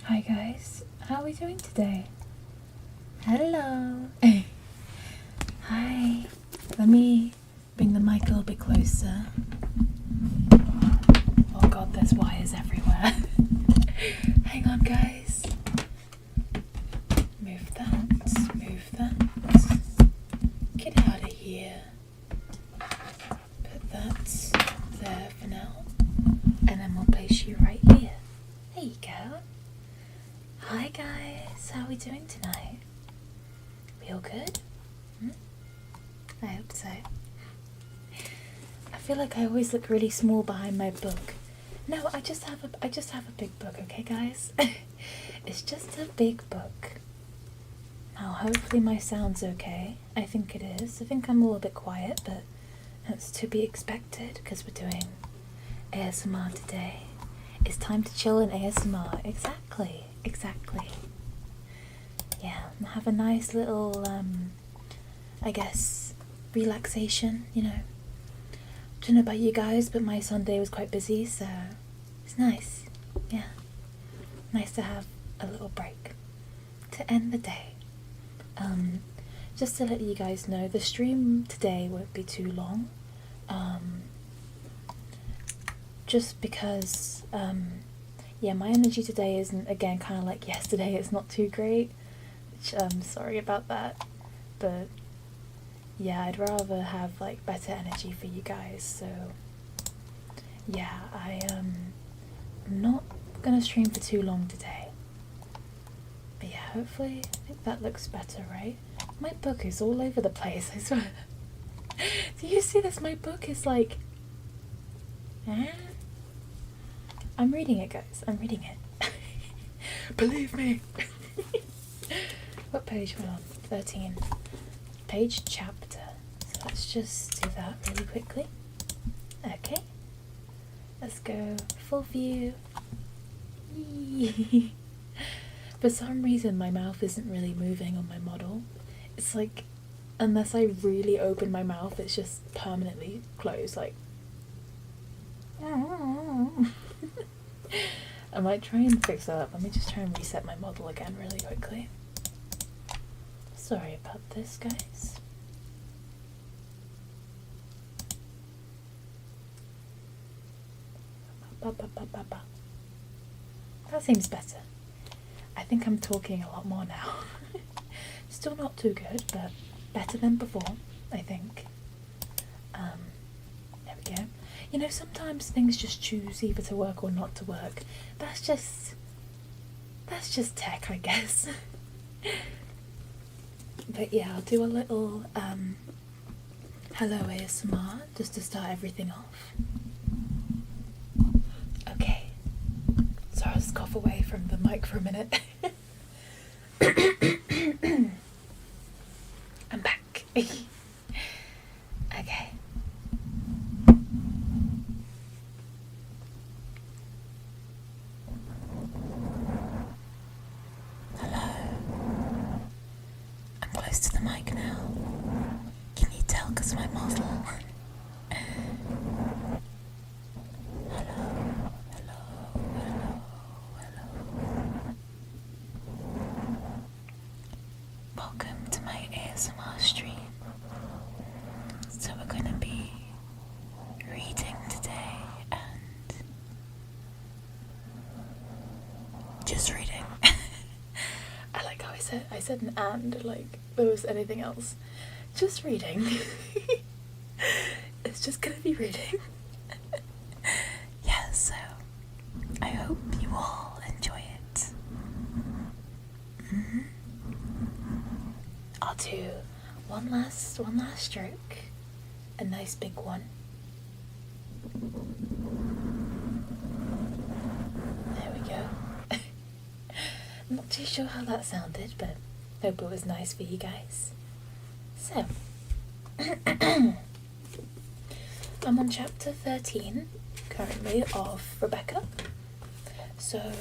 Hi guys, how are we doing today? Hello! Hi! Let me bring the mic a little bit closer. Oh god, there's wires everywhere. Hang on guys. Move that, move that. Get out of here. Put that there for now. And then we'll place you right here. There you go. Hi guys, how are we doing tonight? We all good? I hope so. I feel like I always look really small behind my book. No, I just have a big book, okay guys? It's just a big book. Now hopefully my sound's okay. I think it is. I think I'm a little bit quiet, but that's to be expected because we're doing ASMR today. It's time to chill in ASMR. Exactly. Yeah, and have a nice little, I guess, relaxation, you know. Don't know about you guys, but my Sunday was quite busy, so it's nice. Yeah, nice to have a little break to end the day. Just to let you guys know, the stream today won't be too long. Just because, yeah, my energy today isn't, again, kind of like yesterday. It's not too great, which I'm sorry about that, but yeah, I'd rather have like better energy for you guys. So yeah, I'm not gonna stream for too long today, but yeah, hopefully I think that looks better, right? My book is all over the place, I swear. Do you see this? My book is like, I'm reading it, guys. I'm reading it. Believe me. What page we're on? 13. Page chapter. So let's just do that really quickly. Okay. Let's go full view. Yee. For some reason my mouth isn't really moving on my model. It's like, unless I really open my mouth, it's just permanently closed, like. I might try and fix that up. Let me just try and reset my model again really quickly. Sorry about this, guys. That seems better. I think I'm talking a lot more now. Still not too good, but better than before, I think. There we go. You know, sometimes things just choose either to work or not to work. That's just tech, I guess. But yeah, I'll do a little hello ASMR just to start everything off. Okay. So I'll just cough away from the mic for a minute. I'm back. Okay. Close to the mic now. Can you tell? Because my model. Hello. Welcome to my ASMR stream. So we're going to be reading today and just reading. I like how I said an and, like there was anything else. Just reading. It's just gonna be reading. Yeah, so I hope you all enjoy it. I'll do one last stroke. A nice big one. There we go. I'm not too sure how that sounded, but hope it was nice for you guys. So, I'm on chapter 13 currently of Rebecca. So,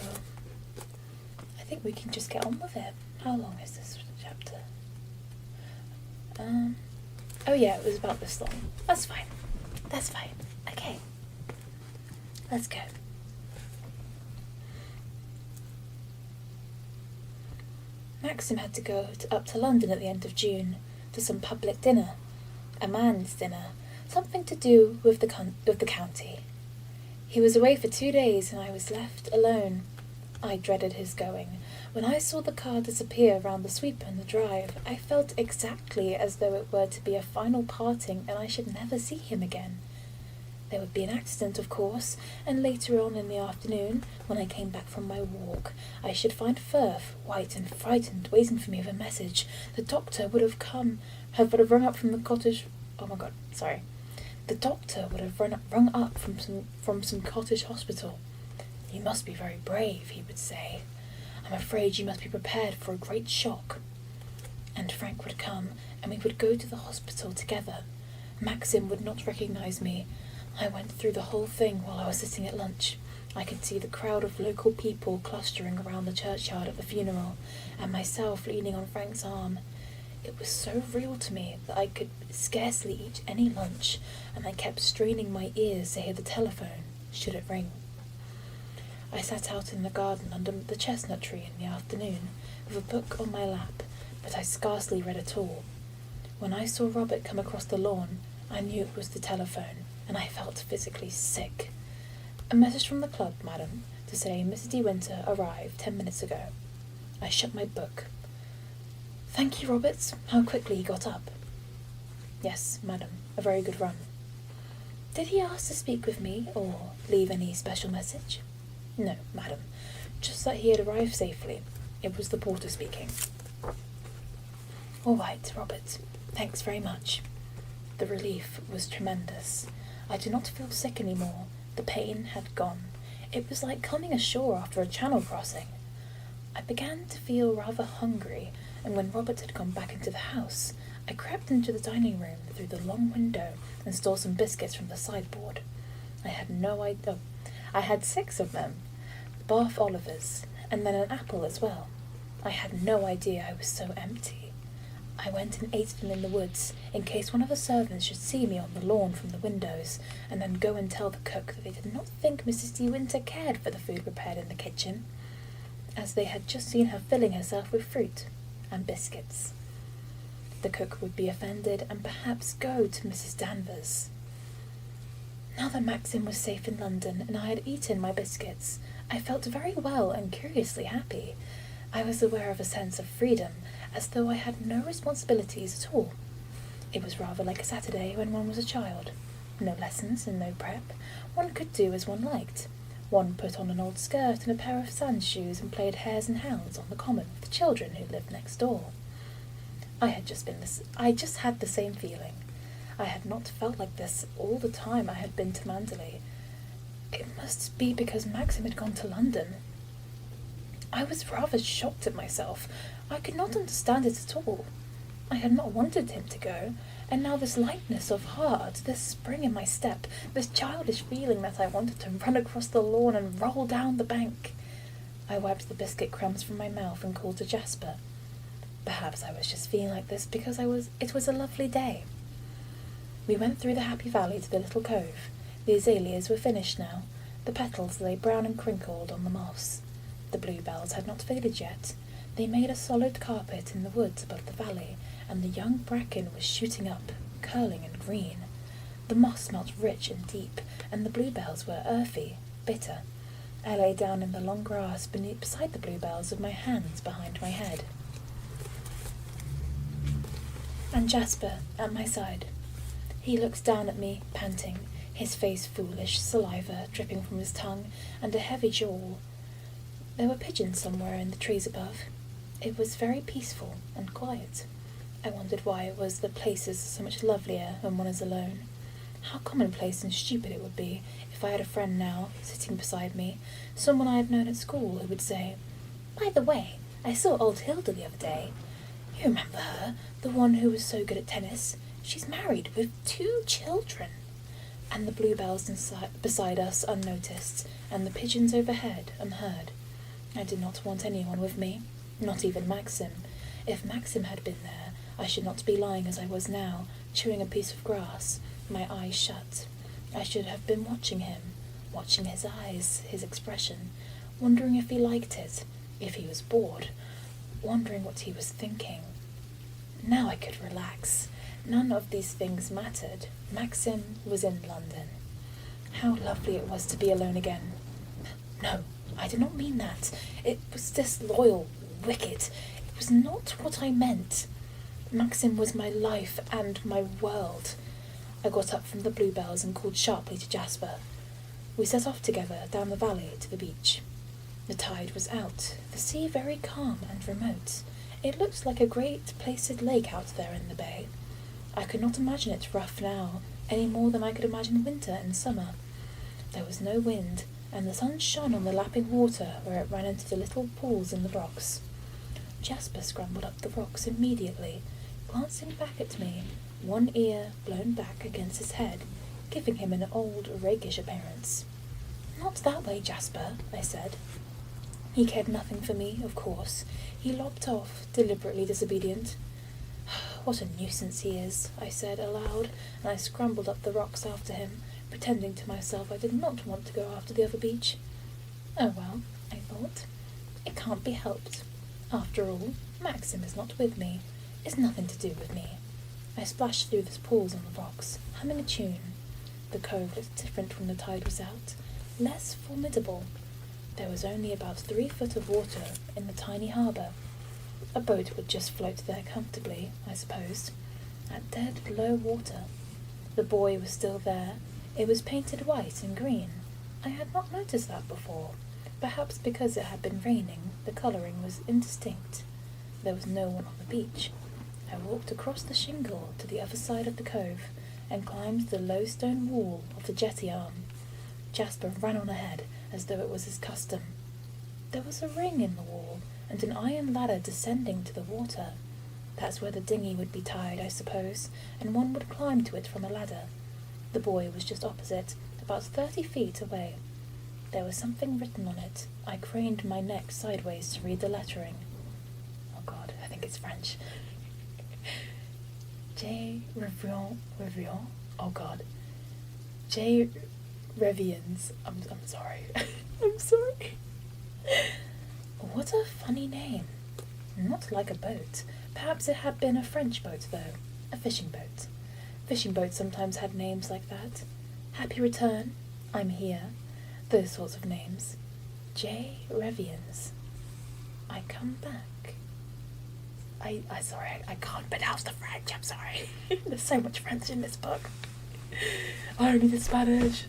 I think we can just get on with it. How long is this chapter? Oh yeah, it was about this long. That's fine. Okay. Let's go. Maxim had to go up to London at the end of June to some public dinner, a man's dinner, something to do with the county. He was away for 2 days and I was left alone. I dreaded his going. When I saw the car disappear round the sweep in the drive, I felt exactly as though it were to be a final parting and I should never see him again. There would be an accident, of course, and later on in the afternoon, when I came back from my walk, I should find Firth, white and frightened, waiting for me with a message. The doctor would have rung up from the cottage. Oh my God, sorry. The doctor would have rung up from some cottage hospital. "You must be very brave," he would say. "I'm afraid you must be prepared for a great shock." And Frank would come, and we would go to the hospital together. Maxim would not recognize me. I went through the whole thing while I was sitting at lunch. I could see the crowd of local people clustering around the churchyard at the funeral, and myself leaning on Frank's arm. It was so real to me that I could scarcely eat any lunch, and I kept straining my ears to hear the telephone, should it ring. I sat out in the garden under the chestnut tree in the afternoon, with a book on my lap, but I scarcely read at all. When I saw Robert come across the lawn, I knew it was the telephone, and I felt physically sick. "A message from the club, madam, to say Mrs. De Winter arrived 10 minutes ago." I shut my book. "Thank you, Roberts. How quickly he got up." "Yes, madam, a very good run." "Did he ask to speak with me, or leave any special message?" "No, madam, just that he had arrived safely. It was the porter speaking." "All right, Robert. Thanks very much." The relief was tremendous. I did not feel sick any more. The pain had gone. It was like coming ashore after a channel crossing. I began to feel rather hungry, and when Robert had gone back into the house, I crept into the dining room through the long window and stole some biscuits from the sideboard. I had no idea. I had 6 of them, Bath Olivers, and then an apple as well. I had no idea I was so empty. I went and ate them in the woods, in case one of the servants should see me on the lawn from the windows, and then go and tell the cook that they did not think Mrs. De Winter cared for the food prepared in the kitchen, as they had just seen her filling herself with fruit and biscuits. The cook would be offended and perhaps go to Mrs. Danvers. Now that Maxim was safe in London and I had eaten my biscuits, I felt very well and curiously happy. I was aware of a sense of freedom, as though I had no responsibilities at all. It was rather like a Saturday when one was a child. No lessons and no prep. One could do as one liked. One put on an old skirt and a pair of sand shoes and played hares and hounds on the common with the children who lived next door. I just had the same feeling. I had not felt like this all the time I had been to Manderly. It must be because Maxim had gone to London. I was rather shocked at myself. I could not understand it at all. I had not wanted him to go, and now this lightness of heart, this spring in my step, this childish feeling that I wanted to run across the lawn and roll down the bank. I wiped the biscuit crumbs from my mouth and called to Jasper. Perhaps I was just feeling like this because it was a lovely day. We went through the happy valley to the little cove. The azaleas were finished now. The petals lay brown and crinkled on the moss. The bluebells had not faded yet. They made a solid carpet in the woods above the valley, and the young bracken was shooting up, curling and green. The moss smelt rich and deep, and the bluebells were earthy, bitter. I lay down in the long grass beside the bluebells with my hands behind my head. And Jasper at my side. He looked down at me, panting, his face foolish, saliva dripping from his tongue, and a heavy jaw. There were pigeons somewhere in the trees above. It was very peaceful and quiet. I wondered why it was that places are so much lovelier when one is alone. How commonplace and stupid it would be if I had a friend now, sitting beside me, someone I had known at school who would say, "By the way, I saw old Hilda the other day. You remember her, the one who was so good at tennis? She's married with 2 children." And the bluebells beside us unnoticed, and the pigeons overhead unheard. I did not want anyone with me, not even Maxim. If Maxim had been there, I should not be lying as I was now, chewing a piece of grass, my eyes shut. I should have been watching him, watching his eyes, his expression, wondering if he liked it, if he was bored, wondering what he was thinking. Now I could relax. None of these things mattered. Maxim was in London. How lovely it was to be alone again. No, I did not mean that. It was disloyal, wicked. It was not what I meant. Maxim was my life and my world. I got up from the bluebells and called sharply to Jasper. We set off together down the valley to the beach. The tide was out, the sea very calm and remote. It looked like a great placid lake out there in the bay. I could not imagine it rough now, any more than I could imagine winter and summer. There was no wind, and the sun shone on the lapping water where it ran into the little pools in the rocks. Jasper scrambled up the rocks immediately, glancing back at me, one ear blown back against his head, giving him an old, rakish appearance. "Not that way, Jasper," I said. He cared nothing for me, of course. He lopped off, deliberately disobedient. "What a nuisance he is," I said aloud, and I scrambled up the rocks after him, pretending to myself I did not want to go after the other beach. Oh well, I thought. It can't be helped. After all, Maxim is not with me. It's nothing to do with me. I splashed through the pools on the rocks, humming a tune. The cove looked different when the tide was out, less formidable. There was only about 3 foot of water in the tiny harbour. A boat would just float there comfortably, I supposed, at dead low water. The buoy was still there. It was painted white and green. I had not noticed that before. Perhaps because it had been raining, the colouring was indistinct. There was no one on the beach. I walked across the shingle to the other side of the cove and climbed the low stone wall of the jetty arm. Jasper ran on ahead, as though it was his custom. There was a ring in the wall, and an iron ladder descending to the water. That's where the dinghy would be tied, I suppose, and one would climb to it from a ladder. The buoy was just opposite, about 30 feet away. There was something written on it. I craned my neck sideways to read the lettering. Oh God, I think it's French. J. Revion. Oh God. J. Reviens. I'm sorry. I'm sorry. What a funny name. Not like a boat. Perhaps it had been a French boat, though. A fishing boat. Fishing boats sometimes had names like that. Happy Return. I'm Here. Those sorts of names. J. Reviens. I come back. I can't pronounce the French, I'm sorry. There's so much French in this book. Only the Spanish.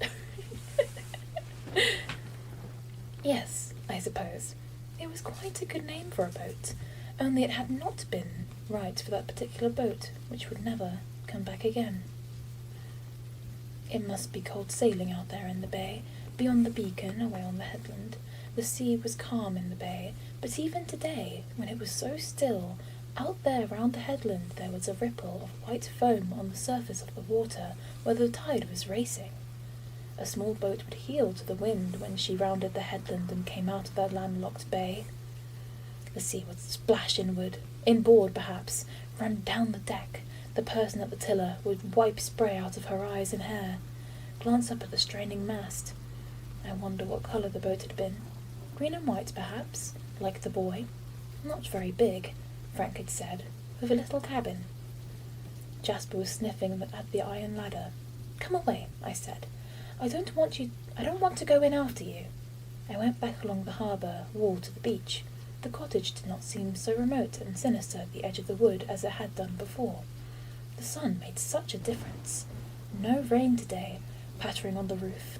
Yes, I suppose. It was quite a good name for a boat, only it had not been right for that particular boat, which would never come back again. It must be cold sailing out there in the bay, beyond the beacon, away on the headland. The sea was calm in the bay, but even today, when it was so still, out there round the headland there was a ripple of white foam on the surface of the water where the tide was racing. A small boat would heel to the wind when she rounded the headland and came out of that landlocked bay. The sea would splash inboard perhaps, run down the deck. The person at the tiller would wipe spray out of her eyes and hair, glance up at the straining mast. I wonder what colour the boat had been. Green and white, perhaps, like the buoy. Not very big, Frank had said, with a little cabin. Jasper was sniffing at the iron ladder. "Come away," I said. I don't want to go in after you." I went back along the harbour wall to the beach. The cottage did not seem so remote and sinister at the edge of the wood as it had done before. The sun made such a difference. No rain today, pattering on the roof.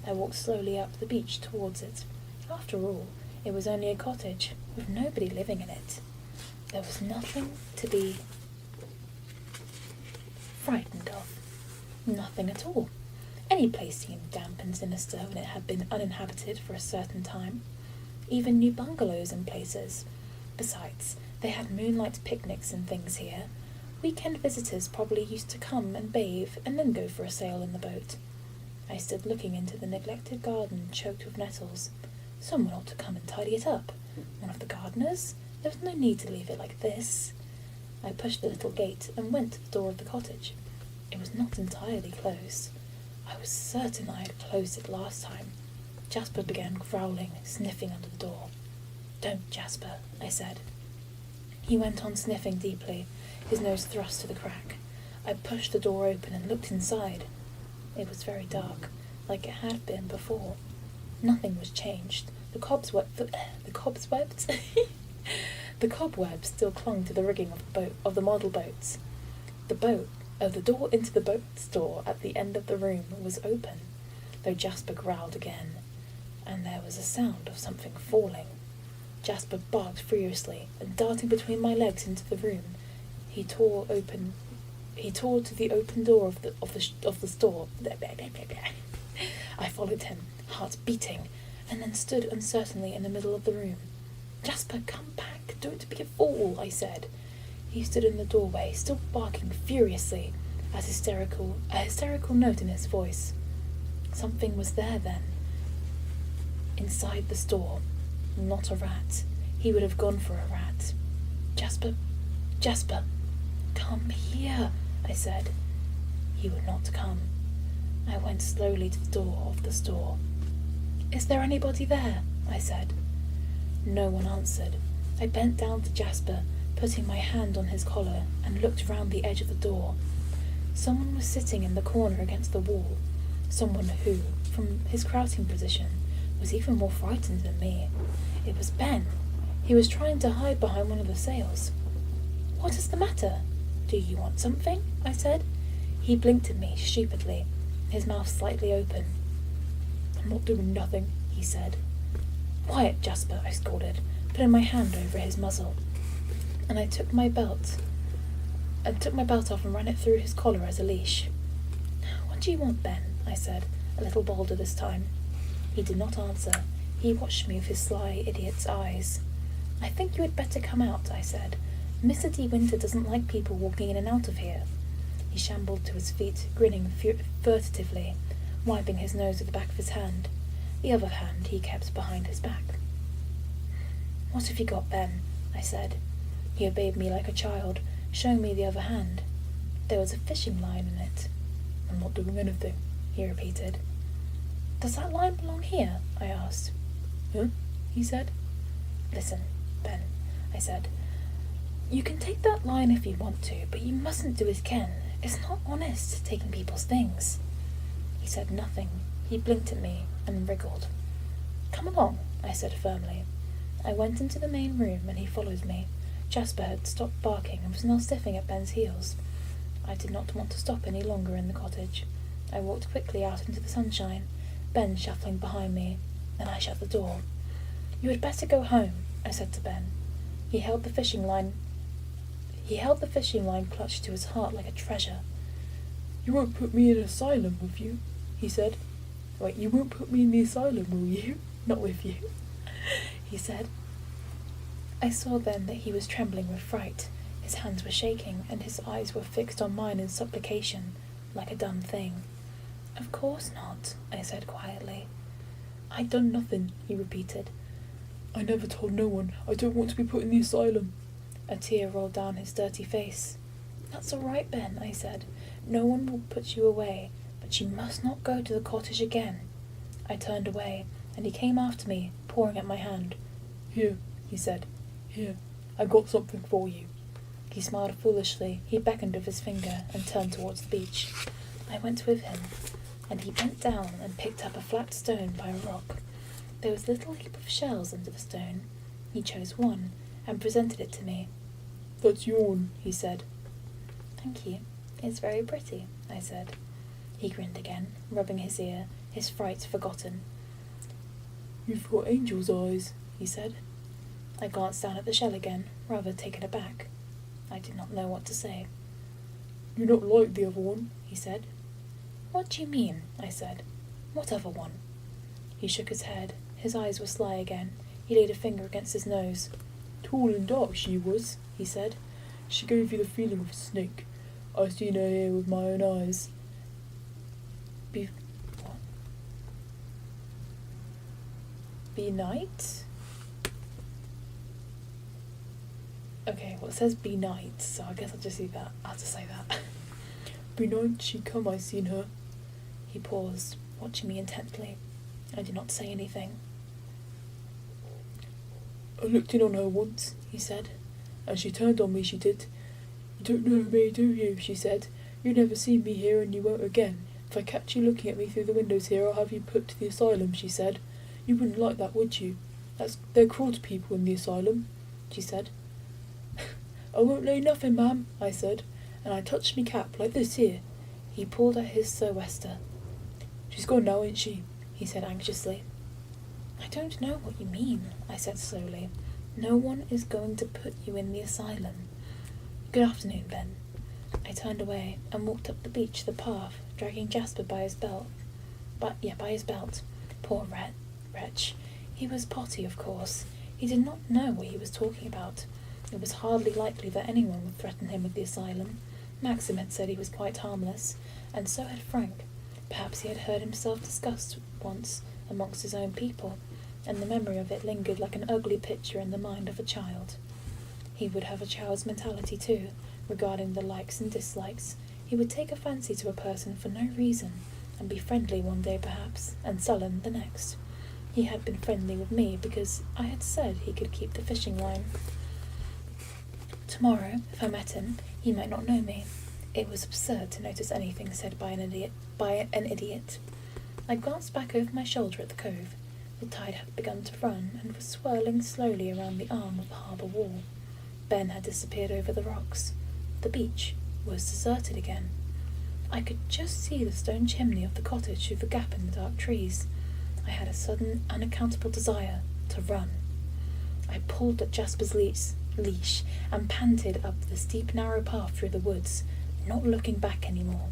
I walked slowly up the beach towards it. After all, it was only a cottage, with nobody living in it. There was nothing to be frightened of. Nothing at all. Any place seemed damp and sinister when it had been uninhabited for a certain time. Even new bungalows in places. Besides, they had moonlight picnics and things here. Weekend visitors probably used to come and bathe and then go for a sail in the boat. I stood looking into the neglected garden choked with nettles. Someone ought to come and tidy it up. One of the gardeners? There was no need to leave it like this. I pushed the little gate and went to the door of the cottage. It was not entirely closed. I was certain I had closed it last time. Jasper began growling, sniffing under the door. "Don't, Jasper," I said. He went on sniffing deeply, his nose thrust to the crack. I pushed the door open and looked inside. It was very dark, like it had been before. Nothing was changed. The cobwebs the cobwebs still clung to the rigging of the model boats. The door into the boat store at the end of the room was open, though Jasper growled again, and there was a sound of something falling. Jasper barked furiously, and darting between my legs into the room, he tore to the open door of the store. I followed him, heart beating, and then stood uncertainly in the middle of the room. "Jasper, come back! Don't be a fool!" I said. He stood in the doorway, still barking furiously, a hysterical note in his voice. Something was there then, inside the store. Not a rat. He would have gone for a rat. Jasper, come here," I said. He would not come. I went slowly to the door of the store. "Is there anybody there?" I said. No one answered. I bent down to Jasper, putting my hand on his collar, and looked round the edge of the door. Someone was sitting in the corner against the wall, someone who, from his crouching position, was even more frightened than me. It was Ben. He was trying to hide behind one of the sails. "What is the matter? Do you want something?" I said. He blinked at me stupidly, his mouth slightly open. "I'm not doing nothing," he said. "Quiet, Jasper," I scolded, putting my hand over his muzzle. And I took my belt off and ran it through his collar as a leash. "What do you want, Ben?" I said, a little bolder this time. He did not answer. He watched me with his sly idiot's eyes. "I think you had better come out," I said. "Mr. De Winter doesn't like people walking in and out of here." He shambled to his feet, grinning furtively, wiping his nose with the back of his hand. The other hand he kept behind his back. "What have you got, Ben?" I said. He obeyed me like a child, showing me the other hand. There was a fishing line in it. "I'm not doing anything," he repeated. "Does that line belong here?" I asked. "Huh?" he said. "Listen, Ben," I said. "You can take that line if you want to, but you mustn't do it again. It's not honest, taking people's things." He said nothing. He blinked at me and wriggled. "Come along," I said firmly. I went into the main room and he followed me. Jasper had stopped barking and was now sniffing at Ben's heels. I did not want to stop any longer in the cottage. I walked quickly out into the sunshine, Ben shuffling behind me. Then I shut the door. "You had better go home," I said to Ben. He held the fishing line clutched to his heart like a treasure. "You won't put me in an asylum, will you?" he said. "Wait, you won't put me in the asylum, will you? Not with you," he said. I saw then that he was trembling with fright. His hands were shaking, and his eyes were fixed on mine in supplication, like a dumb thing. "Of course not," I said quietly. "I done nothing," he repeated. "I never told no one. I don't want to be put in the asylum." A tear rolled down his dirty face. "That's all right, Ben," I said. "No one will put you away, but you must not go to the cottage again." I turned away, and he came after me, pawing at my hand. "Here," he said. "Here, I got something for you." He smiled foolishly. He beckoned with his finger and turned towards the beach. I went with him, and he bent down and picked up a flat stone by a rock. There was a little heap of shells under the stone. He chose one and presented it to me. "That's yourn," he said. "Thank you. It's very pretty," I said. He grinned again, rubbing his ear, his fright forgotten. "You've got angel's eyes," he said. I glanced down at the shell again, rather taken aback. I did not know what to say. "You're not like the other one," he said. "What do you mean?" I said. "What other one?" He shook his head. His eyes were sly again. He laid a finger against his nose. "Tall and dark she was," he said. "She gave you the feeling of a snake. I seen her here with my own eyes." What? Be night? Okay, well it says be night, so I guess I'll just leave that. I'll just say that. "Be night she come, I seen her." He paused, watching me intently. I did not say anything. "I looked in on her once," he said. and she turned on me, she did. "You don't know me, do you?" she said. "You never seen me here, and you won't again. If I catch you looking at me through the windows here, I'll have you put to the asylum," she said. "You wouldn't like that, would you? They're cruel to people in the asylum," she said. "I won't lay nothing, ma'am," I said, and I touched me cap like this here. He pulled out his sou'wester. "She's gone now, ain't she?" he said anxiously. "I don't know what you mean," I said slowly. "No one is going to put you in the asylum. Good afternoon, Ben." I turned away and walked up the beach, the path, dragging Jasper by his belt. By his belt. Poor wretch. He was potty, of course. He did not know what he was talking about. It was hardly likely that anyone would threaten him with the asylum. Maxim had said he was quite harmless, and so had Frank. Perhaps he had heard himself discussed once amongst his own people, and the memory of it lingered like an ugly picture in the mind of a child. He would have a child's mentality too, regarding the likes and dislikes. He would take a fancy to a person for no reason, and be friendly one day perhaps, and sullen the next. He had been friendly with me because I had said he could keep the fishing line. Tomorrow, if I met him, he might not know me. It was absurd to notice anything said by an idiot. I glanced back over my shoulder at the cove. The tide had begun to run and was swirling slowly around the arm of the harbour wall. Ben had disappeared over the rocks. The beach was deserted again. I could just see the stone chimney of the cottage through the gap in the dark trees. I had a sudden, unaccountable desire to run. I pulled at Jasper's leash and panted up the steep, narrow path through the woods, not looking back any more.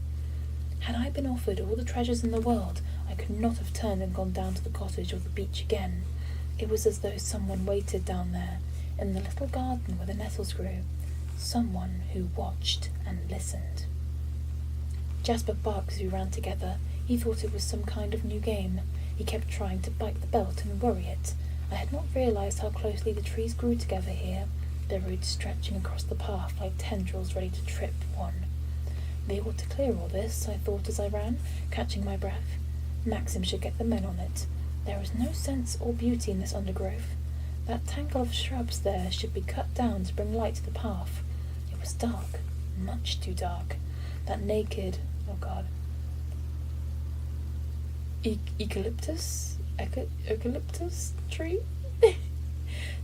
Had I been offered all the treasures in the world, I could not have turned and gone down to the cottage or the beach again. It was as though someone waited down there, in the little garden where the nettles grew. Someone who watched and listened. Jasper barked as we ran together. He thought it was some kind of new game. He kept trying to bite the belt and worry it. I had not realized how closely the trees grew together here, their roots stretching across the path like tendrils ready to trip one. They ought to clear all this, I thought as I ran, catching my breath. Maxim should get the men on it. There was no sense or beauty in this undergrowth. That tangle of shrubs there should be cut down to bring light to the path. It was dark, much too dark. That naked, eucalyptus tree?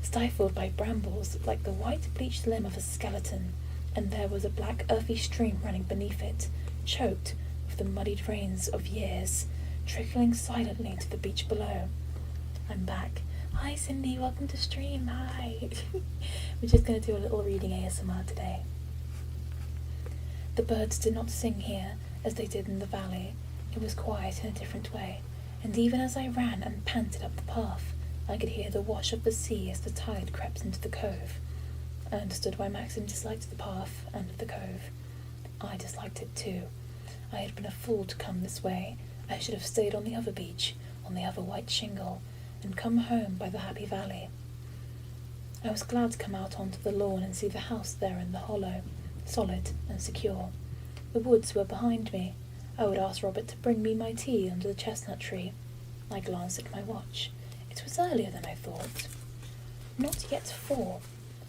Stifled by brambles like the white bleached limb of a skeleton, and there was a black earthy stream running beneath it, choked with the muddied rains of years, trickling silently to the beach below. I'm back. Hi Cindy, welcome to stream, hi! We're just going to do a little reading ASMR today. The birds did not sing here as they did in the valley. It was quiet in a different way, and even as I ran and panted up the path, I could hear the wash of the sea as the tide crept into the cove. I understood why Maxim disliked the path and the cove. I disliked it too. I had been a fool to come this way. I should have stayed on the other beach, on the other white shingle, and come home by the happy valley. I was glad to come out onto the lawn and see the house there in the hollow, solid and secure. The woods were behind me. I would ask Robert to bring me my tea under the chestnut tree. I glanced at my watch. It was earlier than I thought. Not yet 4.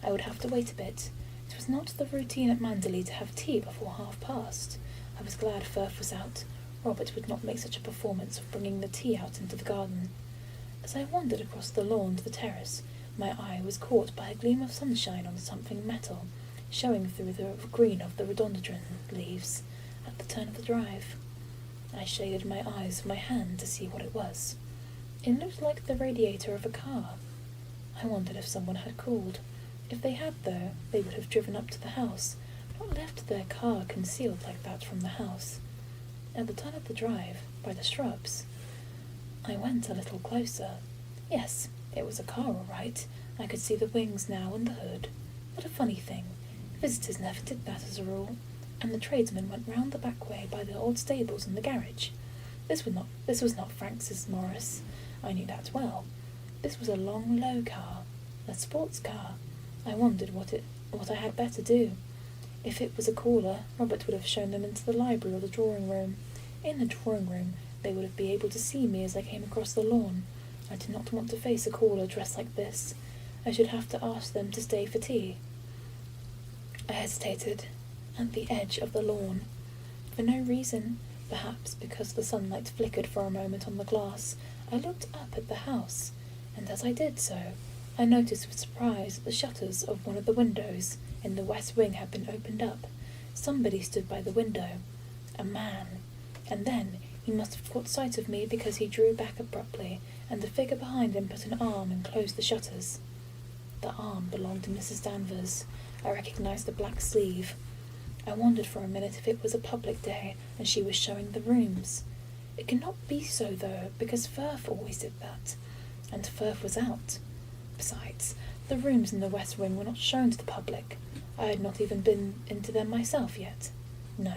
I would have to wait a bit. It was not the routine at Manderly to have tea before 1:30. I was glad Firth was out. Robert would not make such a performance of bringing the tea out into the garden. As I wandered across the lawn to the terrace, my eye was caught by a gleam of sunshine on something metal, showing through the green of the rhododendron leaves at the turn of the drive. I shaded my eyes with my hand to see what it was. It looked like the radiator of a car. I wondered if someone had called. If they had, though, they would have driven up to the house, not left their car concealed like that from the house. At the turn of the drive, by the shrubs, I went a little closer. Yes, it was a car all right. I could see the wings now and the hood. What a funny thing. Visitors never did that as a rule, and the tradesmen went round the back way by the old stables and the garage. This was not Frank's Morris. I knew that well. This was a long, low car, a sports car. I wondered what I had better do. If it was a caller, Robert would have shown them into the library or the drawing room. In the drawing room, they would be able to see me as I came across the lawn. I did not want to face a caller dressed like this. I should have to ask them to stay for tea. I hesitated at the edge of the lawn. For no reason, perhaps because the sunlight flickered for a moment on the glass, I looked up at the house, and as I did so, I noticed with surprise that the shutters of one of the windows in the west wing had been opened up. Somebody stood by the window. A man. And then he must have caught sight of me because he drew back abruptly, and the figure behind him put an arm and closed the shutters. The arm belonged to Mrs. Danvers. I recognized the black sleeve. I wondered for a minute if it was a public day and she was showing the rooms. It could not be so, though, because Firth always did that, and Firth was out. Besides, the rooms in the west wing were not shown to the public. I had not even been into them myself yet. No,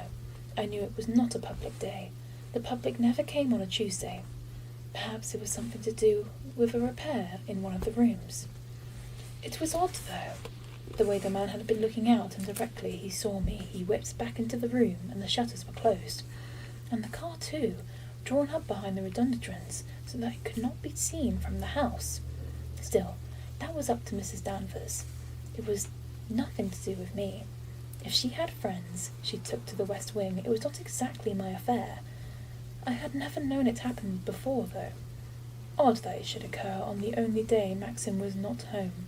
I knew it was not a public day. The public never came on a Tuesday. Perhaps it was something to do with a repair in one of the rooms. It was odd, though, the way the man had been looking out, and directly he saw me, he whipped back into the room, and the shutters were closed. And the car, too, drawn up behind the rhododendrons, so that it could not be seen from the house. Still, that was up to Mrs. Danvers. It was nothing to do with me. If she had friends she took to the west wing, it was not exactly my affair. I had never known it happen before, though. Odd that it should occur on the only day Maxim was not home.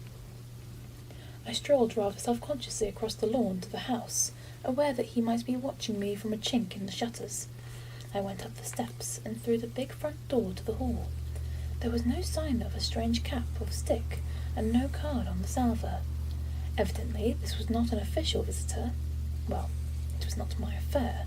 I strolled rather self-consciously across the lawn to the house, aware that he might be watching me from a chink in the shutters. I went up the steps and through the big front door to the hall. There was no sign of a strange cap or stick, and no card on the salver. Evidently this was not an official visitor. Well, it was not my affair.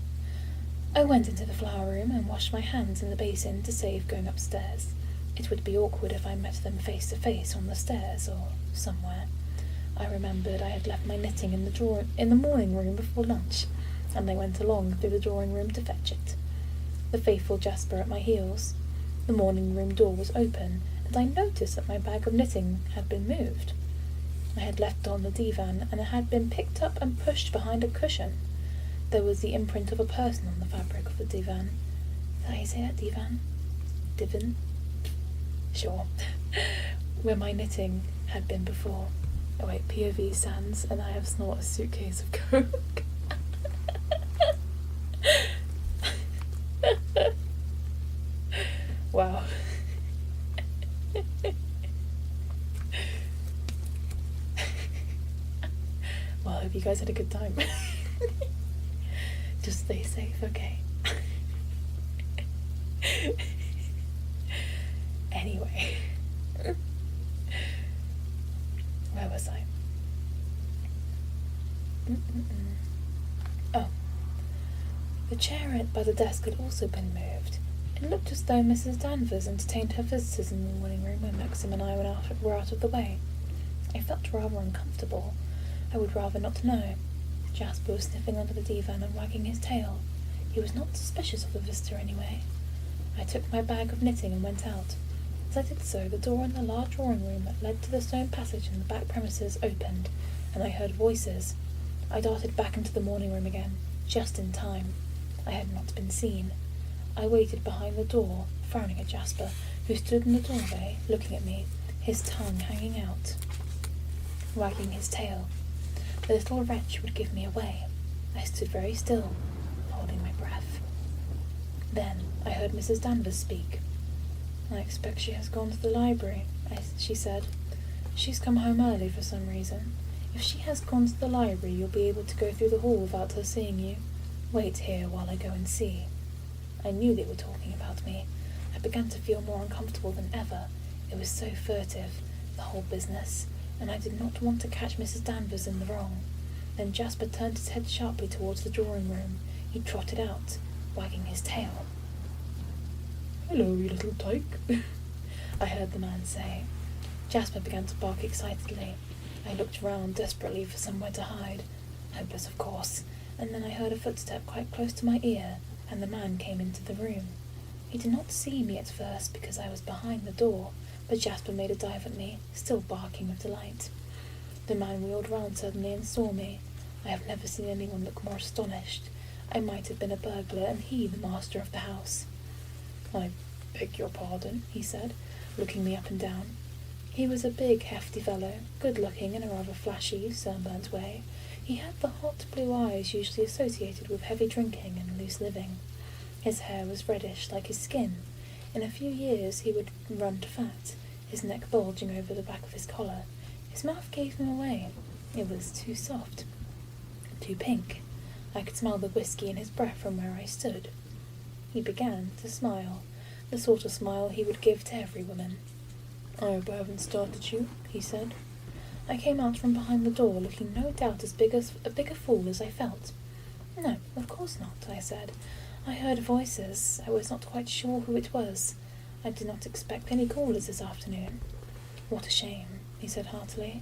I went into the flower room and washed my hands in the basin to save going upstairs. It would be awkward if I met them face to face on the stairs or somewhere. I remembered I had left my knitting in the morning room before lunch, and I went along through the drawing room to fetch it, the faithful Jasper at my heels. The morning room door was open, and I noticed that my bag of knitting had been moved. I had left it on the divan, and it had been picked up and pushed behind a cushion. There was the imprint of a person on the fabric of the divan. Did I say that, divan? Divan? Sure. Where my knitting had been before. Oh wait, POV stands, and I have snort a suitcase of coke. Wow. Well, I hope you guys had a good time. Just stay safe, okay? Anyway. Where was I? Oh. The chair by the desk had also been moved. It looked as though Mrs. Danvers entertained her visitors in the morning room when Maxim and I were out of the way. I felt rather uncomfortable. I would rather not know. Jasper was sniffing under the divan and wagging his tail. He was not suspicious of the visitor anyway. I took my bag of knitting and went out. As I did so, the door in the large drawing room that led to the stone passage in the back premises opened, and I heard voices. I darted back into the morning room again, just in time. I had not been seen. I waited behind the door, frowning at Jasper, who stood in the doorway, looking at me, his tongue hanging out, wagging his tail. The little wretch would give me away. I stood very still, holding my breath. Then I heard Mrs. Danvers speak. "I expect she has gone to the library," she said. "She's come home early for some reason. If she has gone to the library, you'll be able to go through the hall without her seeing you. Wait here while I go and see." I knew they were talking about me. I began to feel more uncomfortable than ever. It was so furtive, the whole business, and I did not want to catch Mrs. Danvers in the wrong. Then Jasper turned his head sharply towards the drawing room. He trotted out, wagging his tail. "Hello, you little tyke," I heard the man say. Jasper began to bark excitedly. I looked round desperately for somewhere to hide. Hopeless, of course. And then I heard a footstep quite close to my ear, and the man came into the room. He did not see me at first because I was behind the door, but Jasper made a dive at me, still barking with delight. The man wheeled round suddenly and saw me. I have never seen anyone look more astonished. I might have been a burglar, and he the master of the house. "I beg your pardon," he said, looking me up and down. He was a big, hefty fellow, good-looking in a rather flashy, sunburnt way. He had the hot blue eyes usually associated with heavy drinking and loose living. His hair was reddish like his skin. In a few years he would run to fat, his neck bulging over the back of his collar. His mouth gave him away. It was too soft, too pink. I could smell the whiskey in his breath from where I stood. He began to smile, the sort of smile he would give to every woman. "I hope I haven't startled you," he said. I came out from behind the door, looking no doubt as big a fool as I felt. "No, of course not," I said. "I heard voices. I was not quite sure who it was. I did not expect any callers this afternoon." "What a shame," he said heartily.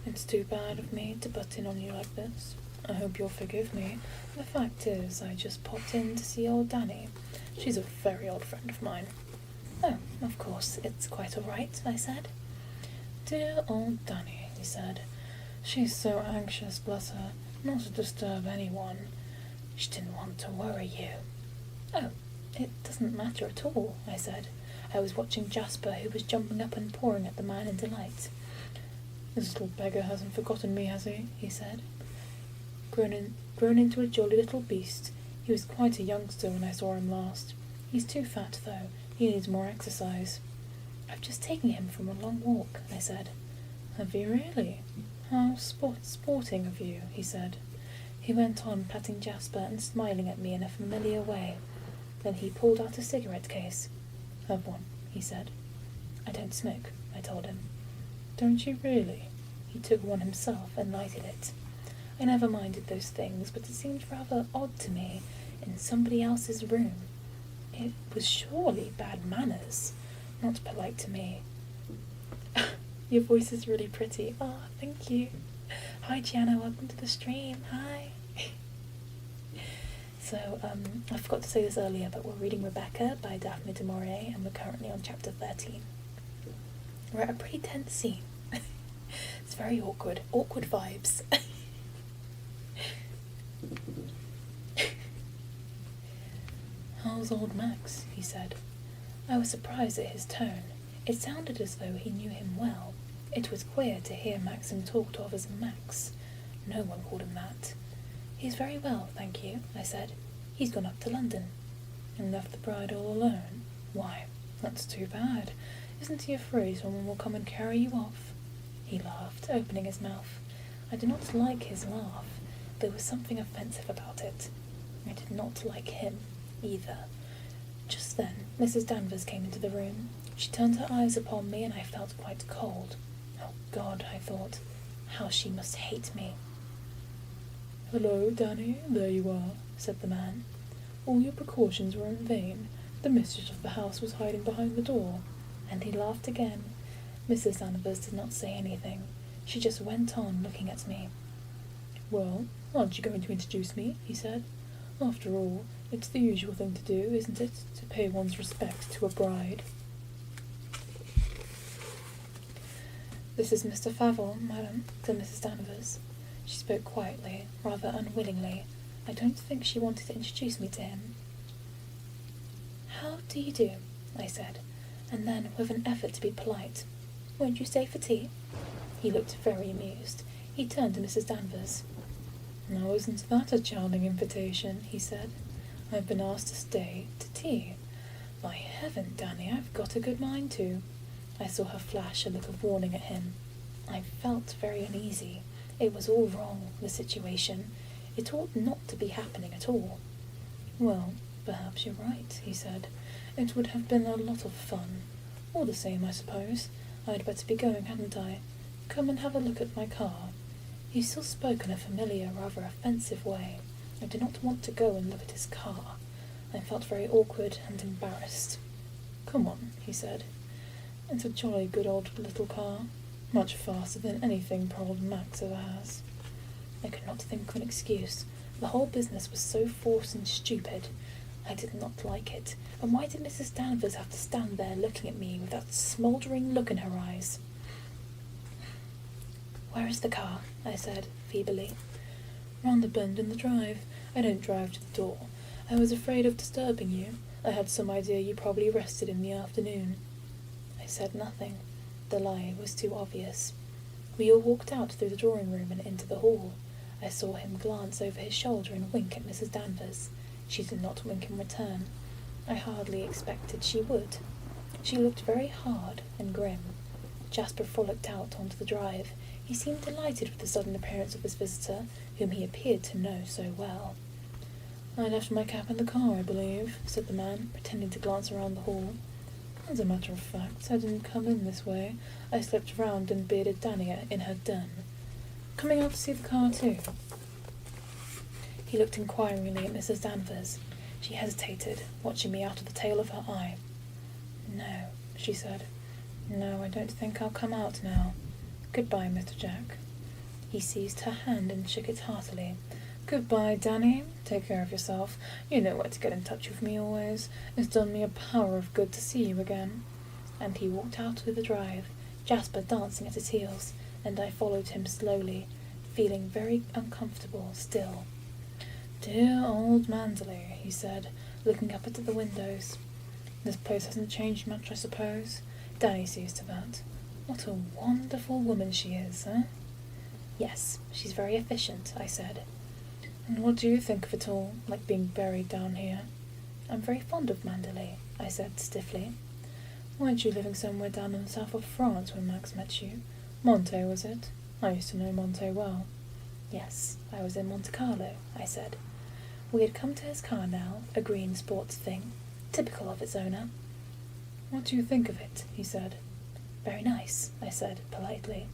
"It's too bad of me to butt in on you like this. I hope you'll forgive me. The fact is, I just popped in to see old Danny. She's a very old friend of mine." "Oh, of course, it's quite all right," I said. "Dear old Danny," he said. "She's so anxious, bless her, not to disturb anyone. She didn't want to worry you." "Oh, it doesn't matter at all," I said. I was watching Jasper, who was jumping up and pawing at the man in delight. "This little beggar hasn't forgotten me, has he?" he said. Grown into a jolly little beast. He was quite a youngster when I saw him last. He's too fat, though. He needs more exercise." "I've just taken him from a long walk," I said. "Have you really? How sporting of you," he said. He went on patting Jasper and smiling at me in a familiar way. Then he pulled out a cigarette case. "Have one," he said. "I don't smoke," I told him. "Don't you really?" He took one himself and lighted it. I never minded those things, but it seemed rather odd to me, in somebody else's room. It was surely bad manners, not polite to me. "Your voice is really pretty." "Oh, thank you." "Hi, Gianna, welcome to the stream." "Hi." So, I forgot to say this earlier, but we're reading Rebecca by Daphne du Maurier, and we're currently on chapter 13. We're at a pretty tense scene. It's very awkward vibes. "How's old Max?" he said. I was surprised at his tone. It sounded as though he knew him well. It was queer to hear Maxim talked of as Max. No one called him that. "He's very well, thank you," I said. "He's gone up to London." "And left the bride all alone? Why, that's too bad. Isn't he afraid someone will come and carry you off?" He laughed, opening his mouth. I did not like his laugh. There was something offensive about it. I did not like him either. Just then, Mrs. Danvers came into the room. She turned her eyes upon me, and I felt quite cold. Oh God, I thought, how she must hate me. "Hello, Danny, there you are," said the man. "All your precautions were in vain. The mistress of the house was hiding behind the door." And he laughed again. Mrs. Danvers did not say anything. She just went on looking at me. "Well, aren't you going to introduce me?" he said. "After all, it's the usual thing to do, isn't it, to pay one's respect to a bride?" "This is Mr. Favon, madam," said Mrs. Danvers. She spoke quietly, rather unwillingly. I don't think she wanted to introduce me to him. "How do you do?" I said, and then, with an effort to be polite, "Won't you stay for tea?" He looked very amused. He turned to Mrs. Danvers. "Now isn't that a charming invitation?" he said. "I've been asked to stay to tea. By heaven, Danny, I've got a good mind to." I saw her flash a look of warning at him. I felt very uneasy. It was all wrong, the situation. It ought not to be happening at all. "Well, perhaps you're right," he said. "It would have been a lot of fun. All the same, I suppose, I'd better be going, hadn't I? Come and have a look at my car." He still spoke in a familiar, rather offensive way. I did not want to go and look at his car. I felt very awkward and embarrassed. "Come on," he said. "It's a jolly good old little car. Much faster than anything poor old Max ever has." I could not think of an excuse. The whole business was so forced and stupid. I did not like it. And why did Mrs. Danvers have to stand there looking at me with that smouldering look in her eyes? "Where is the car?" I said, feebly. "Round the bend in the drive. I don't drive to the door. I was afraid of disturbing you. I had some idea you probably rested in the afternoon." I said nothing. The lie was too obvious. We all walked out through the drawing-room and into the hall. I saw him glance over his shoulder and wink at Mrs. Danvers. She did not wink in return. I hardly expected she would. She looked very hard and grim. Jasper frolicked out onto the drive. He seemed delighted with the sudden appearance of his visitor, whom he appeared to know so well. "I left my cap in the car, I believe," said the man, pretending to glance around the hall. "As a matter of fact, I didn't come in this way. I slipped round and bearded Danny in her den. Coming out to see the car too?" He looked inquiringly at Mrs. Danvers. She hesitated, watching me out of the tail of her eye. "No," she said. "No, I don't think I'll come out now. Goodbye, Mr. Jack." He seized her hand and shook it heartily. "Goodbye, Danny. Take care of yourself. You know where to get in touch with me always. It's done me a power of good to see you again." And he walked out through the drive, Jasper dancing at his heels, and I followed him slowly, feeling very uncomfortable still. "Dear old Manderly," he said, looking up at the windows. "This place hasn't changed much, I suppose. Danny sees to that. What a wonderful woman she is, eh?" "Yes, she's very efficient," I said. "And what do you think of it all, like being buried down here?" "I'm very fond of Manderly," I said stiffly. "Weren't you living somewhere down in the south of France when Max met you? Monte, was it? I used to know Monte well." "Yes, I was in Monte Carlo," I said. We had come to his car now, a green sports thing, typical of its owner. "What do you think of it?" he said. "Very nice," I said politely.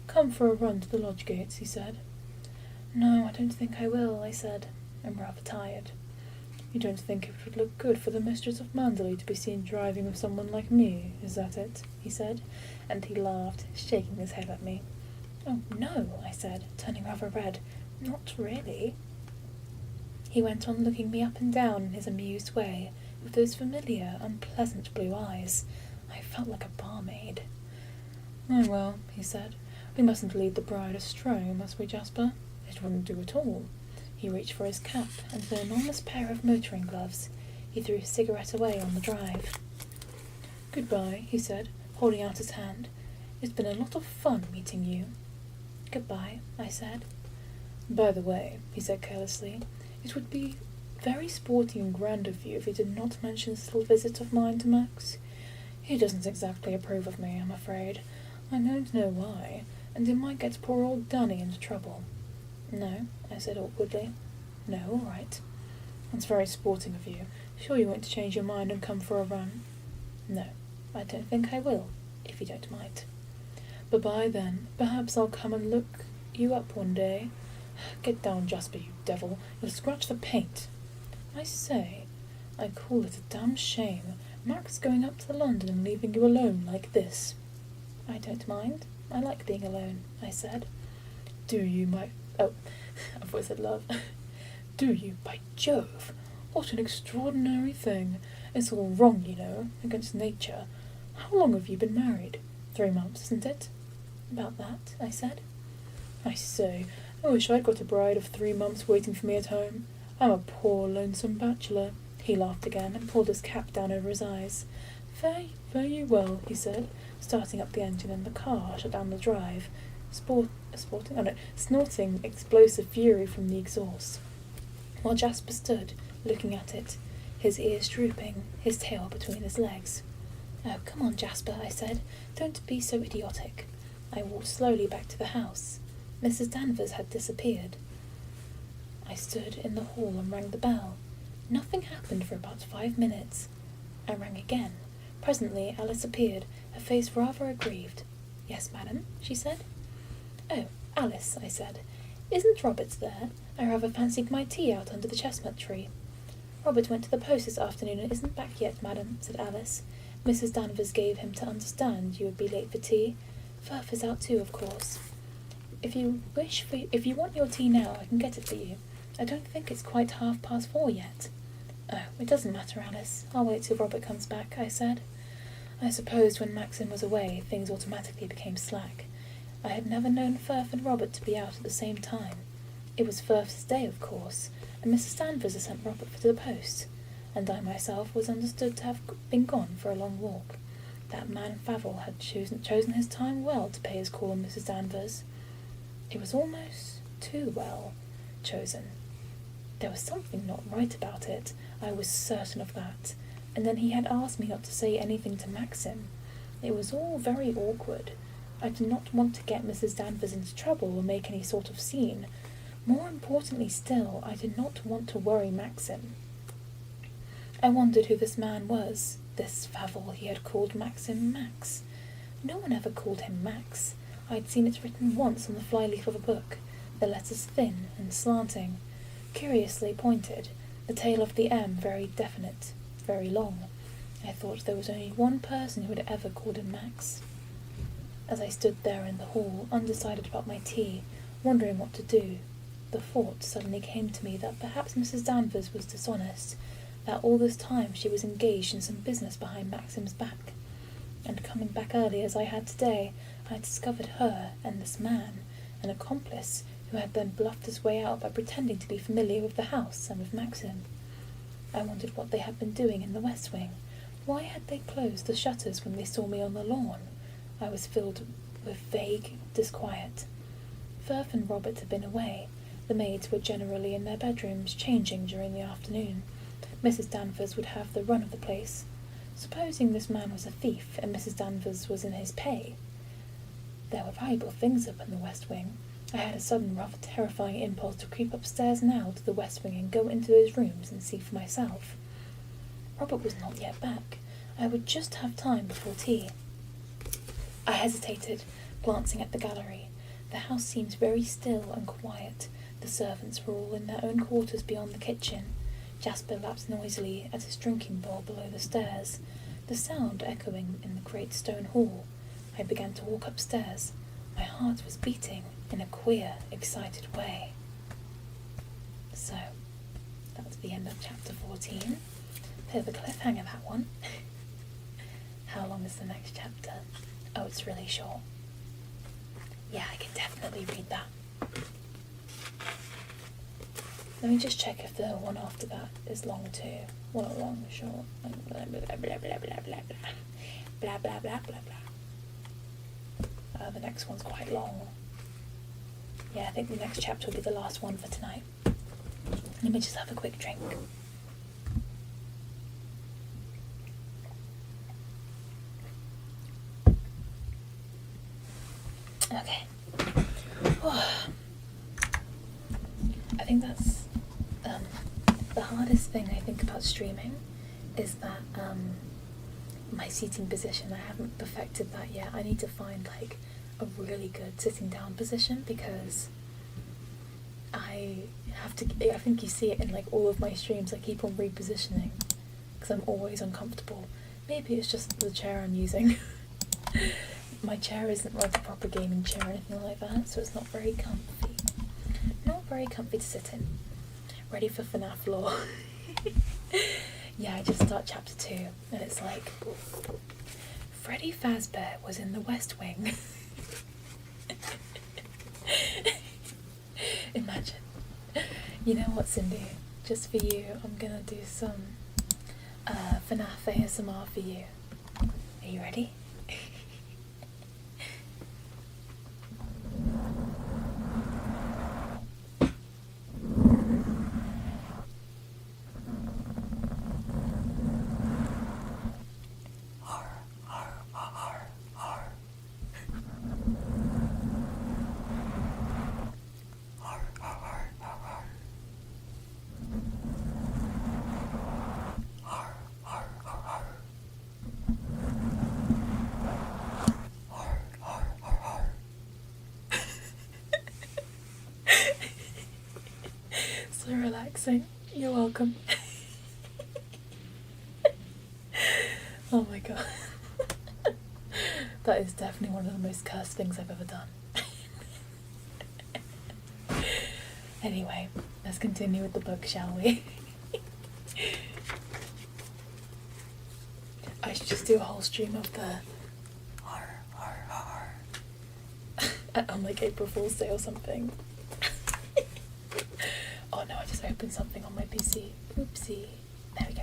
"Come for a run to the lodge gates," he said. "No, I don't think I will," I said. "I'm rather tired." "You don't think it would look good for the mistress of Manderly to be seen driving with someone like me, is that it?" he said, and he laughed, shaking his head at me. "Oh, no," I said, turning rather red. "Not really." He went on looking me up and down in his amused way, with those familiar, unpleasant blue eyes. I felt like a barmaid. "Oh, well," he said, "we mustn't lead the bride astray, must we, Jasper? It wouldn't do at all." He reached for his cap and an enormous pair of motoring gloves. He threw his cigarette away on the drive. "Goodbye," he said, holding out his hand. "It's been a lot of fun meeting you." "Goodbye," I said. "By the way," he said carelessly, "it would be very sporty and grand of you if you did not mention this little visit of mine to Max. He doesn't exactly approve of me, I'm afraid. I don't know why, and it might get poor old Danny into trouble." "No," I said awkwardly. "No, all right." "That's very sporting of you. Sure you won't change your mind and come for a run?" "No, I don't think I will, if you don't mind." "Bye-bye then. Perhaps I'll come and look you up one day. Get down, Jasper, you devil. You'll scratch the paint. I say, I call it a damn shame. Max going up to London and leaving you alone like this." "I don't mind. I like being alone," I said. "Do you, my... Oh, I thought I said love. Do you, by Jove? What an extraordinary thing. It's all wrong, you know, against nature. How long have you been married? 3 months, isn't it?" "About that," I said. "I say, I wish I'd got a bride of 3 months waiting for me at home. I'm a poor, lonesome bachelor." He laughed again and pulled his cap down over his eyes. Fare you well," he said, starting up the engine, and the car shut down the drive, snorting explosive fury from the exhaust, while Jasper stood, looking at it, his ears drooping, his tail between his legs. "Oh, come on, Jasper," I said. "Don't be so idiotic." I walked slowly back to the house. Mrs. Danvers had disappeared. I stood in the hall and rang the bell. Nothing happened for about 5 minutes. I rang again. Presently Alice appeared, her face rather aggrieved. "Yes, madam," she said. "Oh, Alice," I said, "isn't Robert there? I rather fancied my tea out under the chestnut tree." "Robert went to the post this afternoon and isn't back yet, madam," said Alice. "Mrs. Danvers gave him to understand you would be late for tea. Firth is out too, of course. If you want your tea now, I can get it for you. I don't think it's quite 4:30 yet." "Oh, it doesn't matter, Alice. I'll wait till Robert comes back," I said. I supposed when Maxim was away, things automatically became slack. I had never known Firth and Robert to be out at the same time. It was Firth's day, of course, and Mrs. Danvers had sent Robert to the post, and I myself was understood to have been gone for a long walk. That man Favell had chosen his time well to pay his call on Mrs. Danvers. It was almost too well chosen. There was something not right about it, I was certain of that. And then he had asked me not to say anything to Maxim. It was all very awkward. I did not want to get Mrs. Danvers into trouble or make any sort of scene. More importantly still, I did not want to worry Maxim. I wondered who this man was, this Favell he had called Maxim Max. No one ever called him Max. I had seen it written once on the flyleaf of a book, the letters thin and slanting, curiously pointed, the tail of the M very definite, very long. I thought there was only one person who had ever called him Max. As I stood there in the hall, undecided about my tea, wondering what to do, the thought suddenly came to me that perhaps Mrs. Danvers was dishonest, that all this time she was engaged in some business behind Maxim's back. And coming back early as I had today, I had discovered her and this man, an accomplice who had then bluffed his way out by pretending to be familiar with the house and with Maxim. I wondered what they had been doing in the west wing. Why had they closed the shutters when they saw me on the lawn? I was filled with vague disquiet. Firth and Robert had been away. The maids were generally in their bedrooms, changing during the afternoon. Mrs. Danvers would have the run of the place. Supposing this man was a thief, and Mrs. Danvers was in his pay. There were valuable things up in the west wing. I had a sudden, rather terrifying impulse to creep upstairs now to the west wing and go into those rooms and see for myself. Robert was not yet back. I would just have time before tea. I hesitated, glancing at the gallery. The house seemed very still and quiet. The servants were all in their own quarters beyond the kitchen. Jasper lapped noisily at his drinking bowl below the stairs, the sound echoing in the great stone hall. I began to walk upstairs. My heart was beating in a queer, excited way. So, that's the end of chapter 14. Bit of a cliffhanger, that one. How long is the next chapter? Oh, it's really short. Yeah, I can definitely read that. Let me just check if the one after that is long too. Well, not long, short. Blah, blah, blah, blah, blah, blah, blah. Blah, blah, blah, blah, blah. The next one's quite long. Yeah, I think the next chapter will be the last one for tonight. Let me just have a quick drink. Okay. I think that's the hardest thing I think about streaming is that my seating position. I haven't perfected that yet. I need to find like a really good sitting down position because I think you see it in like all of my streams. I keep on repositioning because I'm always uncomfortable. Maybe it's just the chair I'm using. My chair isn't like a proper gaming chair or anything like that, so it's not very comfy. Not very comfy to sit in. Ready for FNAF lore. Yeah, I just start chapter 2, and it's like, Freddy Fazbear was in the West Wing. Imagine. You know what, Cindy? Just for you, I'm gonna do some FNAF ASMR for you. Are you ready? So relaxing. You're welcome. Oh my god. That is definitely one of the most cursed things I've ever done. Anyway, let's continue with the book, shall we? I should just do a whole stream of the on like April Fool's Day or something. Oh no, I just opened something on my PC. Oopsie. There we go.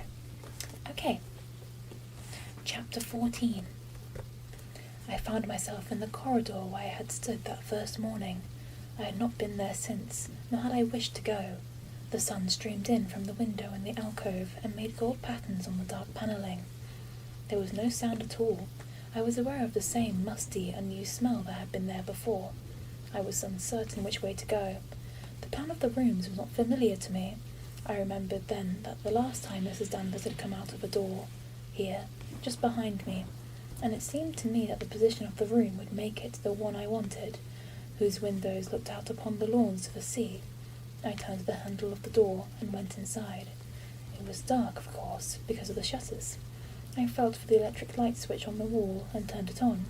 Okay. Chapter 14. I found myself in the corridor where I had stood that first morning. I had not been there since, nor had I wished to go. The sun streamed in from the window in the alcove and made gold patterns on the dark panelling. There was no sound at all. I was aware of the same musty, unused smell that had been there before. I was uncertain which way to go. The plan of the rooms was not familiar to me. I remembered then that the last time Mrs. Danvers had come out of a door, here, just behind me, and it seemed to me that the position of the room would make it the one I wanted, whose windows looked out upon the lawns to the sea. I turned the handle of the door and went inside. It was dark, of course, because of the shutters. I felt for the electric light switch on the wall and turned it on.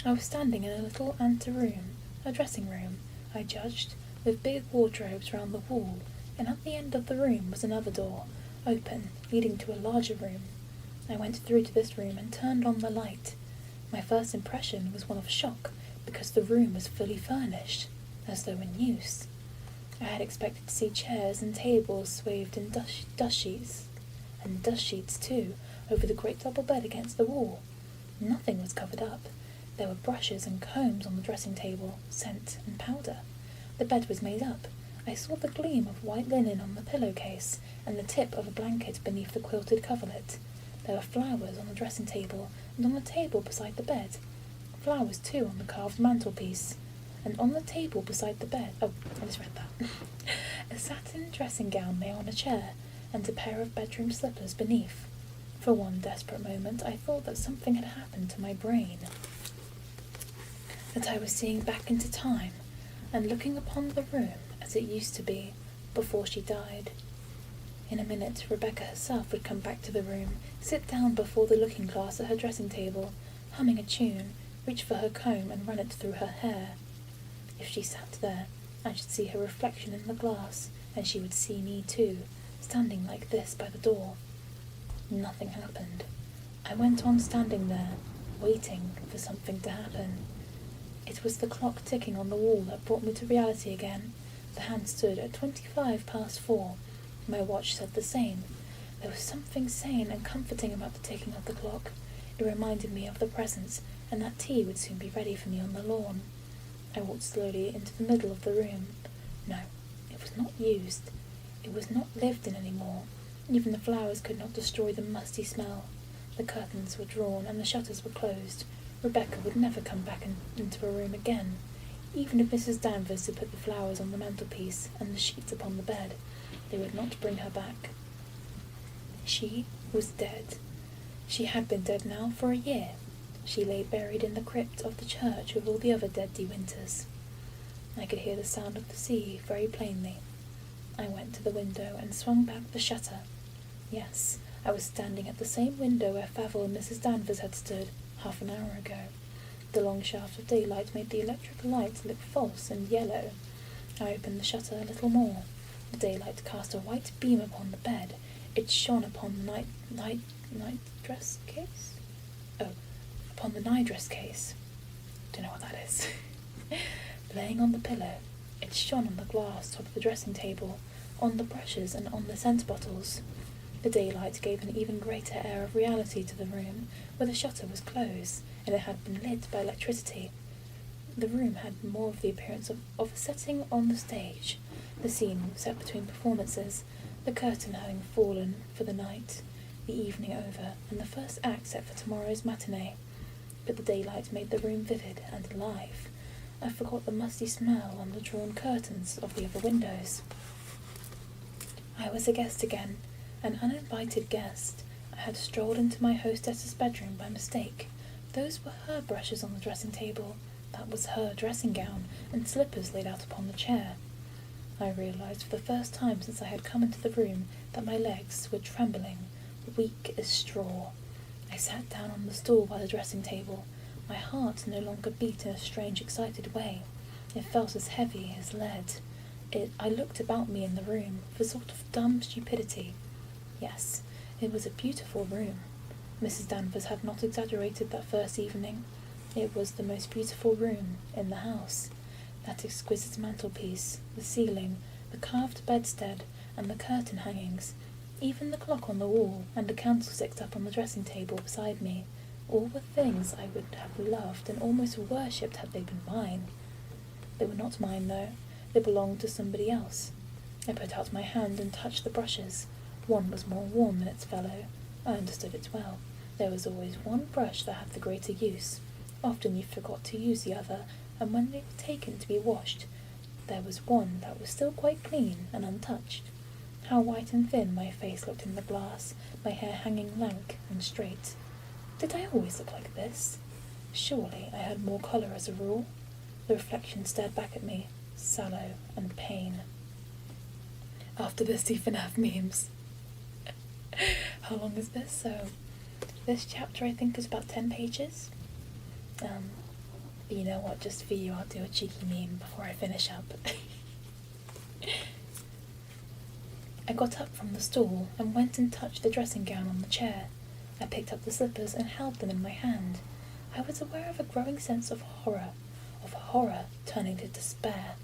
I was standing in a little anteroom, a dressing room, I judged, with big wardrobes round the wall, and at the end of the room was another door, open, leading to a larger room. I went through to this room and turned on the light. My first impression was one of shock, because the room was fully furnished, as though in use. I had expected to see chairs and tables swathed in dust sheets, and dust sheets too, over the great double bed against the wall. Nothing was covered up. There were brushes and combs on the dressing table, scent and powder. The bed was made up. I saw the gleam of white linen on the pillowcase, and the tip of a blanket beneath the quilted coverlet. There were flowers on the dressing table, and on the table beside the bed. Flowers, too, on the carved mantelpiece. And on the table beside the bed— oh, I just read that. A satin dressing gown lay on a chair, and a pair of bedroom slippers beneath. For one desperate moment I thought that something had happened to my brain, that I was seeing back into time, and looking upon the room as it used to be, before she died. In a minute Rebecca herself would come back to the room, sit down before the looking-glass at her dressing-table, humming a tune, reach for her comb and run it through her hair. If she sat there, I should see her reflection in the glass, and she would see me too, standing like this by the door. Nothing happened. I went on standing there, waiting for something to happen. It was the clock ticking on the wall that brought me to reality again. The hand stood at 4:25. My watch said the same. There was something sane and comforting about the ticking of the clock. It reminded me of the presents, and that tea would soon be ready for me on the lawn. I walked slowly into the middle of the room. No, it was not used. It was not lived in any more. Even the flowers could not destroy the musty smell. The curtains were drawn and the shutters were closed. Rebecca would never come back into a room again. Even if Mrs. Danvers had put the flowers on the mantelpiece and the sheets upon the bed, they would not bring her back. She was dead. She had been dead now for a year. She lay buried in the crypt of the church with all the other dead De Winters. I could hear the sound of the sea very plainly. I went to the window and swung back the shutter. Yes, I was standing at the same window where Favell and Mrs. Danvers had stood half an hour ago. The long shaft of daylight made the electric light look false and yellow. I opened the shutter a little more. The daylight cast a white beam upon the bed. It shone upon the nightdress case? Oh, upon the nightdress case. Don't know what that is. Laying on the pillow. It shone on the glass top of the dressing table, on the brushes and on the scent bottles. The daylight gave an even greater air of reality to the room, where the shutter was closed, and it had been lit by electricity. The room had more of the appearance of a setting on the stage. The scene was set between performances, the curtain having fallen for the night, the evening over, and the first act set for tomorrow's matinee. But the daylight made the room vivid and alive. I forgot the musty smell and the drawn curtains of the other windows. I was a guest again, an uninvited guest. I had strolled into my hostess's bedroom by mistake. Those were her brushes on the dressing table. That was her dressing gown and slippers laid out upon the chair. I realized for the first time since I had come into the room that my legs were trembling, weak as straw. I sat down on the stool by the dressing table. My heart no longer beat in a strange, excited way. It felt as heavy as lead. I looked about me in the room with a sort of dumb stupidity. Yes, it was a beautiful room. Mrs. Danvers had not exaggerated that first evening. It was the most beautiful room in the house. That exquisite mantelpiece, the ceiling, the carved bedstead, and the curtain hangings, even the clock on the wall, and the candlesticks up on the dressing table beside me, all were things I would have loved and almost worshipped had they been mine. They were not mine, though. They belonged to somebody else. I put out my hand and touched the brushes. One was more warm than its fellow. I understood it well. There was always one brush that had the greater use. Often you forgot to use the other, and when they were taken to be washed, there was one that was still quite clean and untouched. How white and thin my face looked in the glass, my hair hanging lank and straight. Did I always look like this? Surely I had more colour as a rule. The reflection stared back at me, sallow and pain. After this, you can have memes. How long is this? So, this chapter I think is about 10 pages. But you know what, just for you I'll do a cheeky meme before I finish up. I got up from the stool and went and touched the dressing gown on the chair. I picked up the slippers and held them in my hand. I was aware of a growing sense of horror turning to despair.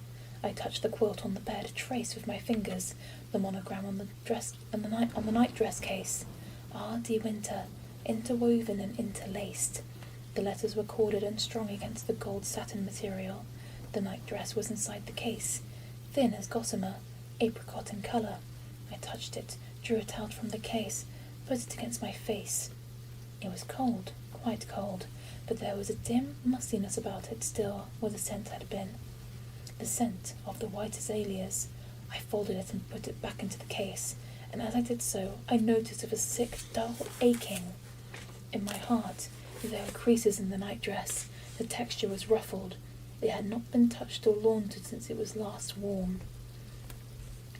I touched the quilt on the bed, traced with my fingers the monogram on the nightdress case. R.D. Winter, interwoven and interlaced. The letters were corded and strung against the gold satin material. The nightdress was inside the case, thin as gossamer, apricot in colour. I touched it, drew it out from the case, put it against my face. It was cold, quite cold, but there was a dim mustiness about it still, where the scent had been. The scent of the white azaleas. I folded it and put it back into the case, and as I did so, I noticed a sick, dull aching in my heart. There were creases in the nightdress. The texture was ruffled. It had not been touched or laundered since it was last worn.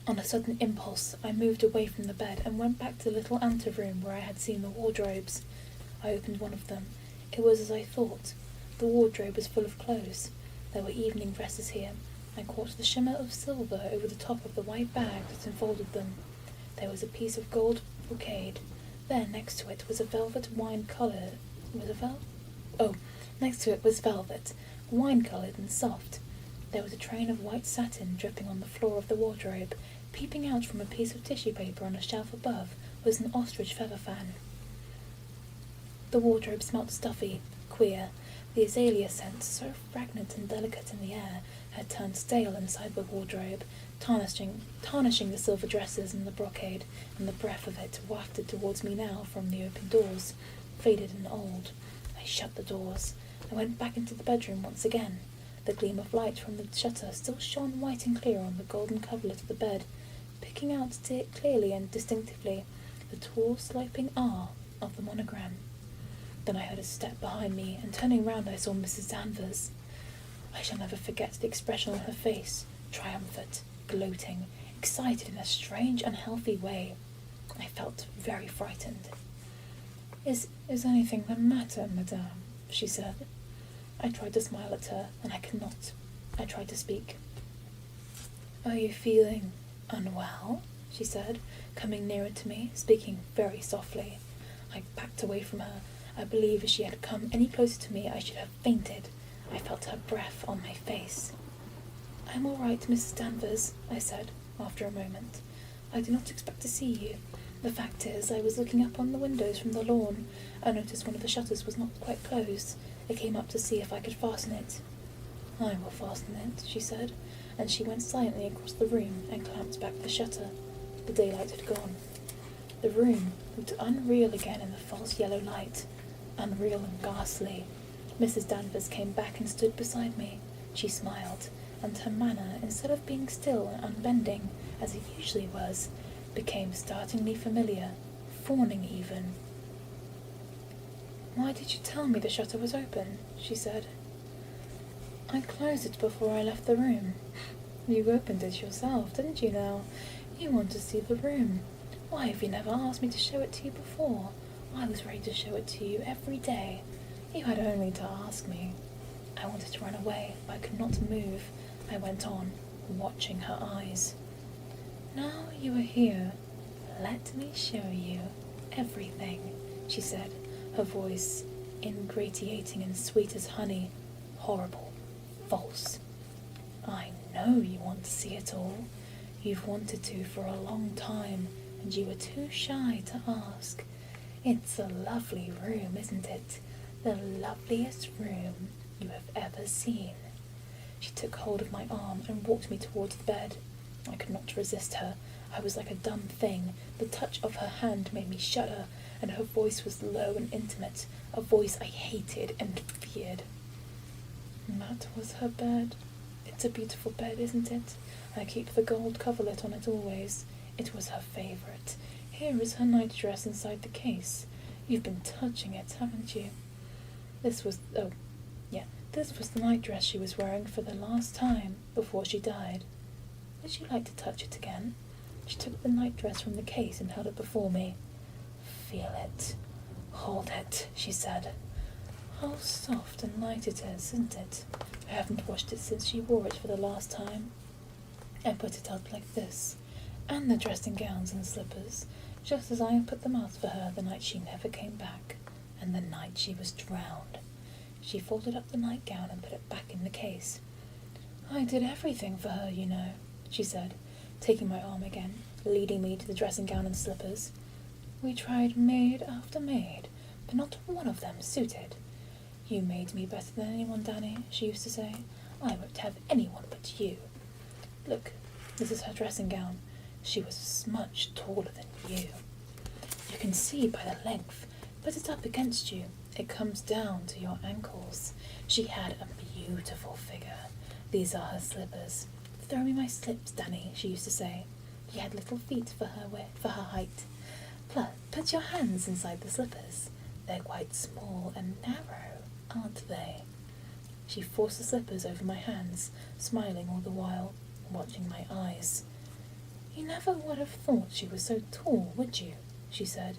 On a sudden impulse, I moved away from the bed and went back to the little anteroom where I had seen the wardrobes. I opened one of them. It was as I thought. The wardrobe was full of clothes. There were evening dresses here. I caught the shimmer of silver over the top of the white bag that enfolded them. There was a piece of gold brocade. There, next to it, was a velvet wine-coloured... next to it was velvet, wine-coloured and soft. There was a train of white satin dripping on the floor of the wardrobe. Peeping out from a piece of tissue paper on a shelf above was an ostrich feather fan. The wardrobe smelt stuffy, queer. The azalea scent, so fragrant and delicate in the air, had turned stale inside the wardrobe, tarnishing the silver dresses and the brocade, and the breath of it wafted towards me now from the open doors, faded and old. I shut the doors. I went back into the bedroom once again. The gleam of light from the shutter still shone white and clear on the golden coverlet of the bed, picking out clearly and distinctively the tall, sloping R of the monogram. Then I heard a step behind me, and turning round I saw Mrs. Danvers. I shall never forget the expression on her face, triumphant, gloating, excited in a strange, unhealthy way. I felt very frightened. Is anything the matter, madame? She said. I tried to smile at her, and I could not. I tried to speak. Are you feeling unwell? She said, coming nearer to me, speaking very softly. I backed away from her. I believe if she had come any closer to me, I should have fainted. I felt her breath on my face. I'm all right, Mrs. Danvers, I said, after a moment. I did not expect to see you. The fact is, I was looking up on the windows from the lawn. I noticed one of the shutters was not quite closed. I came up to see if I could fasten it. I will fasten it, she said, and she went silently across the room and clamped back the shutter. The daylight had gone. The room looked unreal again in the false yellow light. Unreal and ghastly. Mrs. Danvers came back and stood beside me. She smiled, and her manner, instead of being still and unbending, as it usually was, became startlingly familiar, fawning even. Why did you tell me the shutter was open? She said. I closed it before I left the room. You opened it yourself, didn't you now? You want to see the room. Why have you never asked me to show it to you before? I was ready to show it to you every day. You had only to ask me. I wanted to run away, but I could not move. I went on, watching her eyes. Now you are here. Let me show you everything, she said, her voice ingratiating and sweet as honey. Horrible. False. I know you want to see it all. You've wanted to for a long time, and you were too shy to ask. It's a lovely room, isn't it? The loveliest room you have ever seen. She took hold of my arm and walked me towards the bed. I could not resist her. I was like a dumb thing. The touch of her hand made me shudder, and her voice was low and intimate, a voice I hated and feared. That was her bed. It's a beautiful bed, isn't it? I keep the gold coverlet on it always. It was her favourite. Here is her nightdress inside the case. You've been touching it, haven't you? This was the nightdress she was wearing for the last time before she died. Would you like to touch it again? She took the nightdress from the case and held it before me. Feel it. Hold it, she said. How soft and light it is, isn't it? I haven't washed it since she wore it for the last time. I put it out like this, and the dressing gowns and slippers, just as I had put them out for her the night she never came back, and the night she was drowned. She folded up the nightgown and put it back in the case. I did everything for her, you know, she said, taking my arm again, leading me to the dressing gown and slippers. We tried maid after maid, but not one of them suited. You made me better than anyone, Danny, she used to say. I won't have anyone but you. Look, this is her dressing gown. She was much taller than you. You can see by the length. Put it up against you. It comes down to your ankles. She had a beautiful figure. These are her slippers. Throw me my slips, Danny, she used to say. She had little feet for her height. Put your hands inside the slippers. They're quite small and narrow, aren't they? She forced the slippers over my hands, smiling all the while, watching my eyes. You never would have thought she was so tall, would you? She said.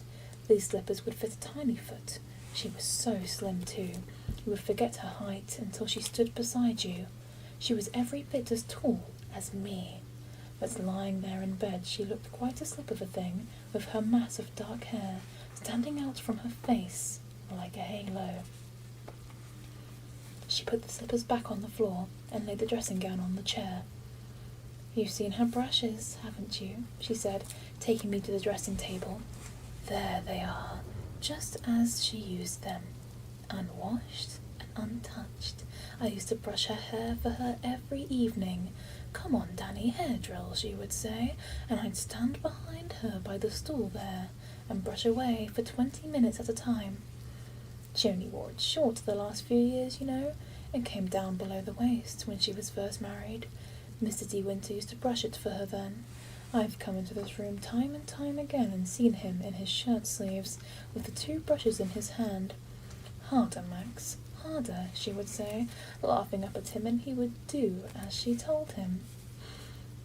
These slippers would fit a tiny foot. She was so slim, too. You would forget her height until she stood beside you. She was every bit as tall as me. But lying there in bed, she looked quite a slip of a thing, with her mass of dark hair standing out from her face like a halo. She put the slippers back on the floor and laid the dressing gown on the chair. You've seen her brushes, haven't you? She said, taking me to the dressing table. There they are, just as she used them, unwashed and untouched. I used to brush her hair for her every evening. Come on, Danny, hair drill, she would say, and I'd stand behind her by the stool there and brush away for 20 minutes at a time. She only wore it short the last few years, you know, and came down below the waist when she was first married. Mr. De Winter used to brush it for her then. I've come into this room time and time again and seen him in his shirt sleeves with the 2 brushes in his hand. Harder, Max, harder, she would say, laughing up at him, and he would do as she told him.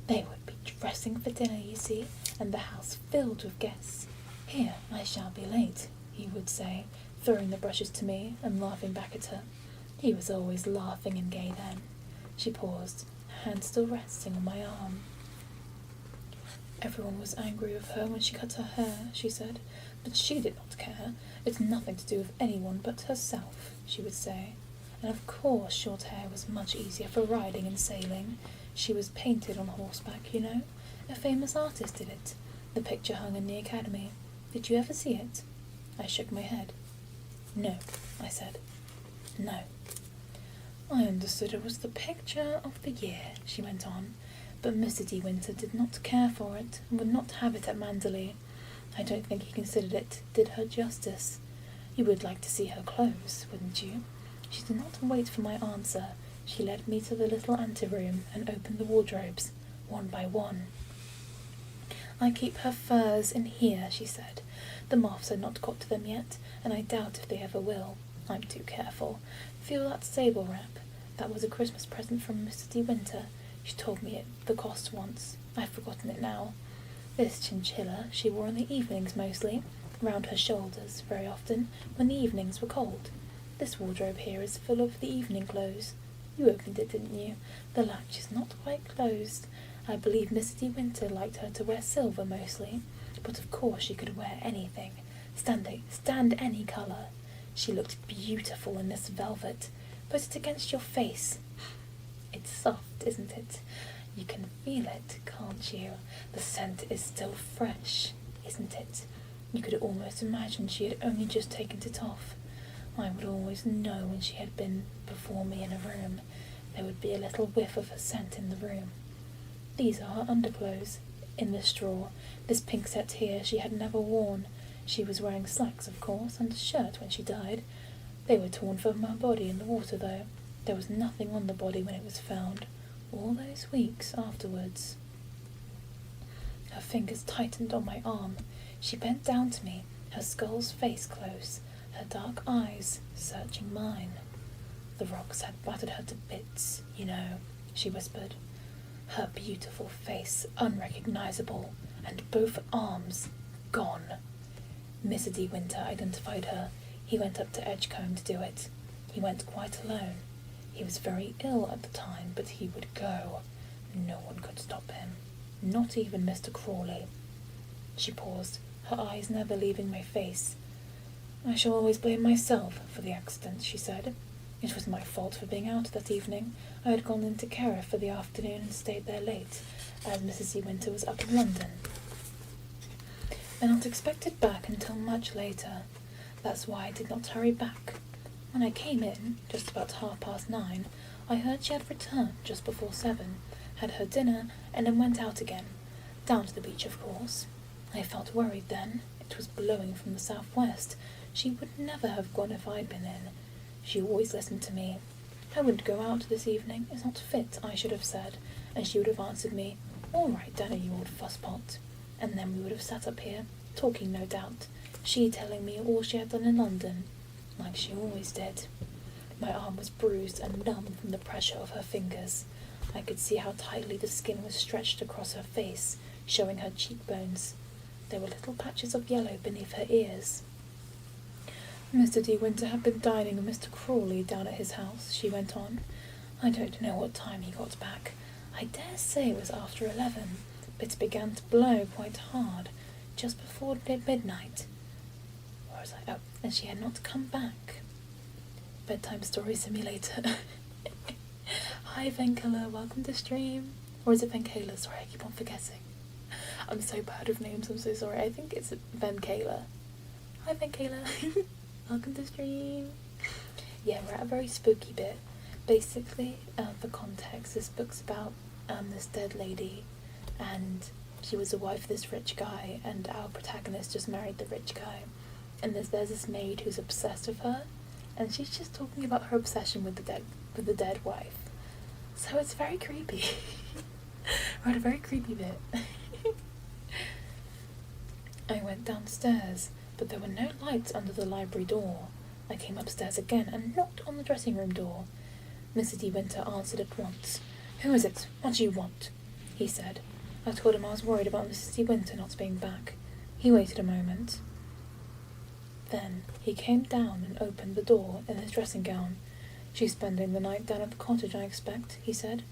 They would be dressing for dinner, you see, and the house filled with guests. Here, I shall be late, he would say, throwing the brushes to me and laughing back at her. He was always laughing and gay then. She paused, her hand still resting on my arm. Everyone was angry with her when she cut her hair, she said, but she did not care. It's nothing to do with anyone but herself, she would say. And of course short hair was much easier for riding and sailing. She was painted on horseback, you know. A famous artist did it. The picture hung in the academy. Did you ever see it? I shook my head. No, I said. No. I understood it was the picture of the year, she went on, but Mr. De Winter did not care for it and would not have it at Manderly. I don't think he considered it did her justice. You would like to see her clothes, wouldn't you? She did not wait for my answer. She led me to the little anteroom and opened the wardrobes, one by one. I keep her furs in here, she said. The moths had not got to them yet, and I doubt if they ever will. I'm too careful. Feel that sable wrap. That was a Christmas present from Mr. De Winter. She told me the cost once. I've forgotten it now. This chinchilla she wore in the evenings mostly, round her shoulders very often, when the evenings were cold. This wardrobe here is full of the evening clothes. You opened it, didn't you? The latch is not quite closed. I believe Mr. De Winter liked her to wear silver mostly, but of course she could wear anything. Stand any colour. She looked beautiful in this velvet. Put it against your face. It's soft, isn't it? You can feel it, can't you? The scent is still fresh, isn't it? You could almost imagine she had only just taken it off. I would always know when she had been before me in a room. there would be a little whiff of her scent in the room. These are her underclothes, in this drawer. This pink set here she had never worn. She was wearing slacks, of course, and a shirt when she died. They were torn from her body in the water, though. There was nothing on the body when it was found, all those weeks afterwards. Her fingers tightened on my arm. She bent down to me, her skull's face close, her dark eyes searching mine. The rocks had battered her to bits, you know, she whispered. Her beautiful face unrecognizable, and both arms gone. Mr. De Winter identified her. He went up to Edgecombe to do it. He went quite alone. He was very ill at the time, but he would go. No one could stop him, not even Mr. Crawley. She paused, her eyes never leaving my face. I shall always blame myself for the accident, she said. It was my fault for being out that evening. I had gone into Carriff for the afternoon and stayed there late, as Mrs. De Winter was up in London. And not expected back until much later. That's why I did not hurry back. When I came in, just about 9:30, I heard she had returned just before 7, had her dinner, and then went out again. Down to the beach, of course. I felt worried then. It was blowing from the southwest. She would never have gone if I'd been in. She always listened to me. I wouldn't go out this evening. It's not fit, I should have said, and she would have answered me, All right, Daddy, you old fusspot. And then we would have sat up here, talking no doubt, she telling me all she had done in London, like she always did. My arm was bruised and numb from the pressure of her fingers. I could see how tightly the skin was stretched across her face, showing her cheekbones. There were little patches of yellow beneath her ears. Mr. De Winter had been dining with Mr. Crawley down at his house, she went on. I don't know what time he got back. I dare say it was after 11, but it began to blow quite hard, just before midnight. Where was I? Oh, and she had not come back. Bedtime story simulator. Hi, Venkala, welcome to stream. Or is it Venkala? Sorry, I keep on forgetting. I'm so bad with names, I'm so sorry. I think it's Venkala. Hi, Venkala. Welcome to stream. Yeah, we're at a very spooky bit. Basically, for context, this book's about this dead lady, and she was the wife of this rich guy, and our protagonist just married the rich guy. And there's this maid who's obsessed with her, and she's just talking about her obsession with the dead wife. So it's very creepy. We're at a very creepy bit. I went downstairs, but there were no lights under the library door. I came upstairs again and knocked on the dressing room door. Mr. De Winter answered at once. Who is it? What do you want? He said. I told him I was worried about Mrs. De Winter not being back. He waited a moment. Then he came down and opened the door in his dressing gown. She's spending the night down at the cottage, I expect, he said.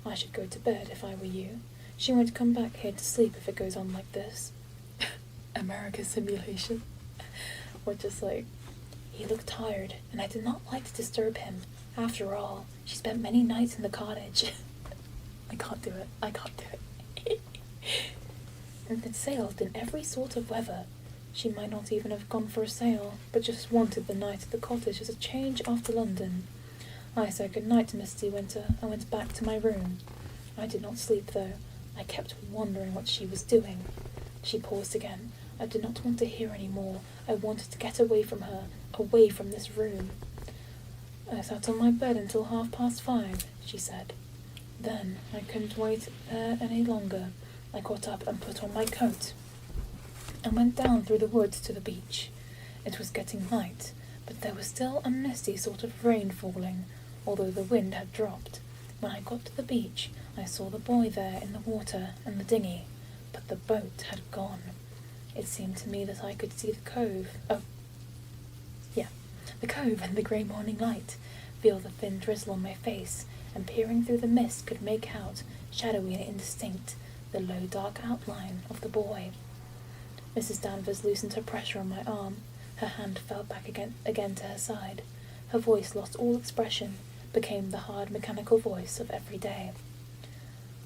I should go to bed if I were you. She won't come back here to sleep if it goes on like this. America's simulation. Or just like, he looked tired, and I did not like to disturb him. After all, she spent many nights in the cottage. I can't do it. And had sailed in every sort of weather. She might not even have gone for a sail, but just wanted the night at the cottage as a change after London. I said good night to Miss De Winter and went back to my room. I did not sleep, though. I kept wondering what she was doing. She paused again. I did not want to hear any more. I wanted to get away from her, away from this room. I sat on my bed until 5:30, she said. Then I couldn't wait any longer. I got up and put on my coat and went down through the woods to the beach. It was getting light, but there was still a misty sort of rain falling, although the wind had dropped. When I got to the beach, I saw the boy there in the water and the dinghy, but the boat had gone. It seemed to me that I could see the cove. The cove in the grey morning light, feel the thin drizzle on my face, and peering through the mist could make out, shadowy and indistinct, the low dark outline of the boy. Mrs. Danvers loosened her pressure on my arm. Her hand fell back again to her side. Her voice lost all expression, became the hard mechanical voice of every day.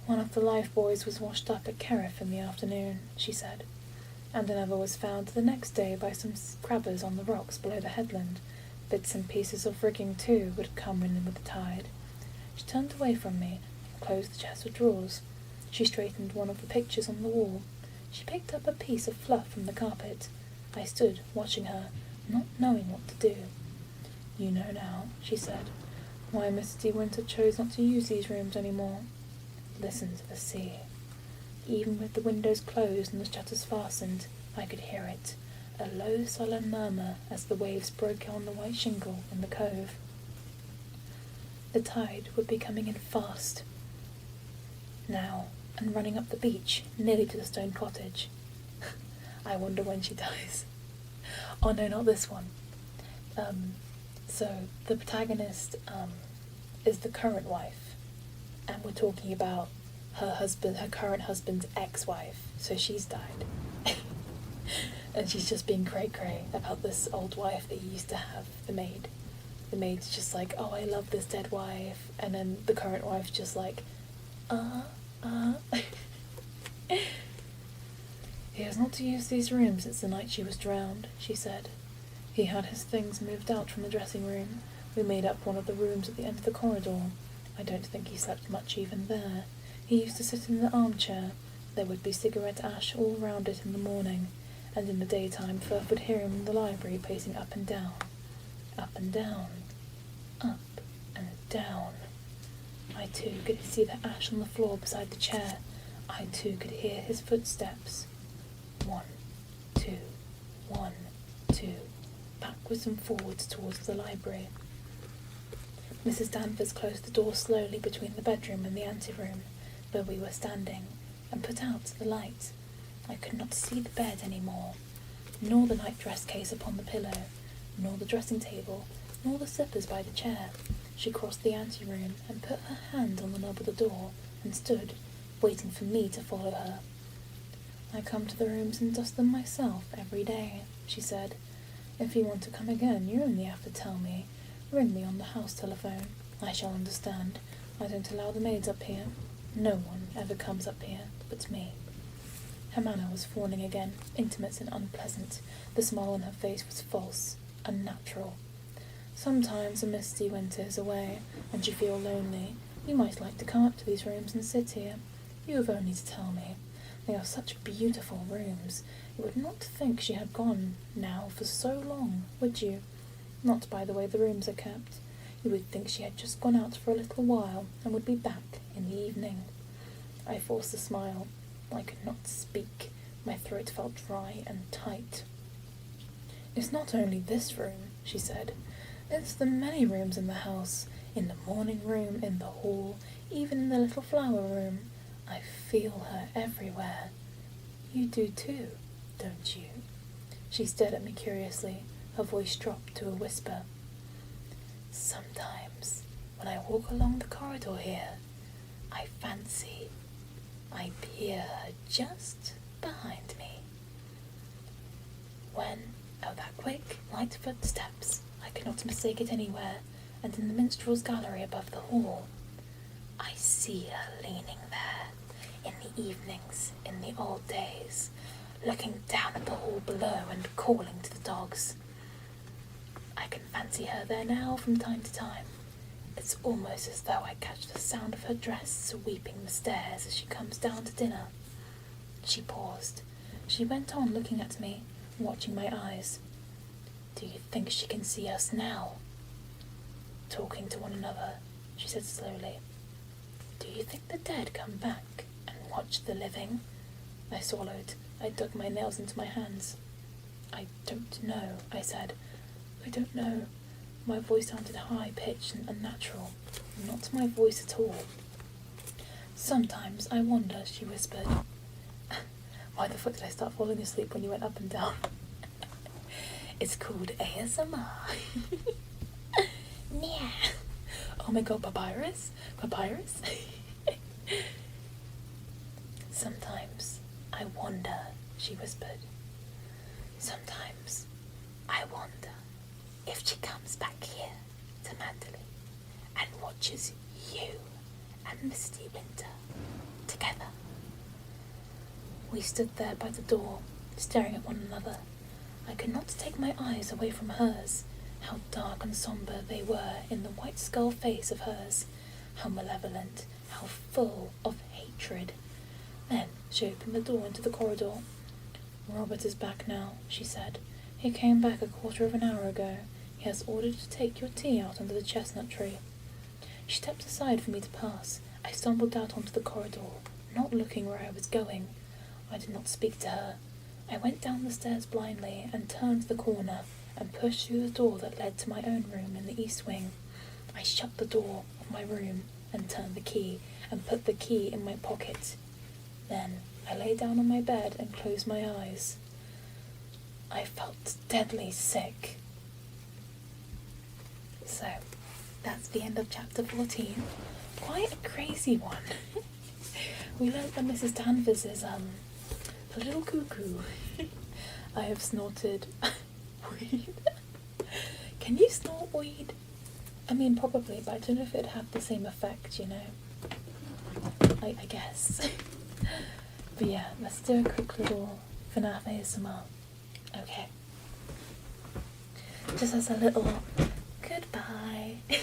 One of the life buoys was washed up at Carriff in the afternoon, she said, and another was found the next day by some crabbers on the rocks below the headland. Bits and pieces of rigging, too, would come in with the tide. She turned away from me and closed the chest of drawers. She straightened one of the pictures on the wall. She picked up a piece of fluff from the carpet. I stood, watching her, not knowing what to do. "You know now," she said, "why Mr. Winter chose not to use these rooms any more. Listen to the sea." Even with the windows closed and the shutters fastened, I could hear it, a low sullen murmur as the waves broke on the white shingle in the cove. The tide would be coming in fast now, and running up the beach, nearly to the stone cottage. I wonder when she dies. Oh no, not this one. So the protagonist is the current wife, and we're talking about her current husband's ex-wife. So she's died, and she's just being cray-cray about this old wife that he used to have, the maid. The maid's just like, "Oh, I love this dead wife," and then the current wife's just like, "He has not to use these rooms since the night she was drowned," she said. "He had his things moved out from the dressing room. We made up one of the rooms at the end of the corridor. I don't think he slept much even there. He used to sit in the armchair. There would be cigarette ash all round it in the morning, and in the daytime Firth would hear him in the library pacing up and down, up and down, up and down. I too could see the ash on the floor beside the chair. I too could hear his footsteps. 1, 2, 1, 2, backwards and forwards towards the library." Mrs. Danvers closed the door slowly between the bedroom and the anteroom, where we were standing, and put out the light. I could not see the bed any more, nor the night-dress case upon the pillow, nor the dressing table, nor the slippers by the chair. She crossed the anteroom and put her hand on the knob of the door, and stood, waiting for me to follow her. "I come to the rooms and dust them myself every day," she said. "If you want to come again, you only have to tell me. Ring me on the house telephone. I shall understand. I don't allow the maids up here. No one ever comes up here but me." Her manner was fawning again, intimate and unpleasant. The smile on her face was false, unnatural. "Sometimes a misty winter is away, and you feel lonely. You might like to come up to these rooms and sit here. You have only to tell me. They are such beautiful rooms. You would not think she had gone now for so long, would you? Not by the way the rooms are kept. You would think she had just gone out for a little while and would be back in the evening." I forced a smile. I could not speak. My throat felt dry and tight. "It's not only this room," she said. "It's the many rooms in the house. In the morning room, in the hall, even in the little flower room. I feel her everywhere. You do too, don't you?" She stared at me curiously. Her voice dropped to a whisper. "Sometimes, when I walk along the corridor here, I fancy I hear her just behind me. When, of that quick, light footsteps, I cannot mistake it anywhere, and in the minstrel's gallery above the hall, I see her leaning there, in the evenings, in the old days, looking down at the hall below and calling to the dogs. I can fancy her there now from time to time. It's almost as though I catch the sound of her dress sweeping the stairs as she comes down to dinner." She paused. She went on looking at me, watching my eyes. "Do you think she can see us now? Talking to one another," she said slowly. "Do you think the dead come back and watch the living?" I swallowed. I dug my nails into my hands. "I don't know," I said. "I don't know." My voice sounded high-pitched and unnatural. Not my voice at all. "Sometimes I wonder," she whispered. Why the fuck did I start falling asleep when you went up and down? It's called ASMR. Yeah. Oh my god, papyrus? Papyrus? "Sometimes I wonder," she whispered. "Sometimes I wonder if she comes back here to Manderly and watches you and Misty Winter together." We stood there by the door, staring at one another. I could not take my eyes away from hers. How dark and sombre they were in the white skull face of hers. how malevolent, how full of hatred. Then she opened the door into the corridor. "Robert is back now," she said. "He came back a quarter of an hour ago. He has ordered to take your tea out under the chestnut tree." She stepped aside for me to pass. I stumbled out onto the corridor, not looking where I was going. I did not speak to her. I went down the stairs blindly and turned the corner and pushed through the door that led to my own room in the east wing. I shut the door of my room and turned the key and put the key in my pocket. Then I lay down on my bed and closed my eyes. I felt deadly sick. So, that's the end of chapter 14. Quite a crazy one. We learned that Mrs. Danvers is, a little cuckoo. I have snorted weed. Can you snort weed? I mean, probably, but I don't know if it'd have the same effect, you know? I guess. But yeah, let's do a quick little FNAF ASMR. Okay. Just as a little goodbye. Okay.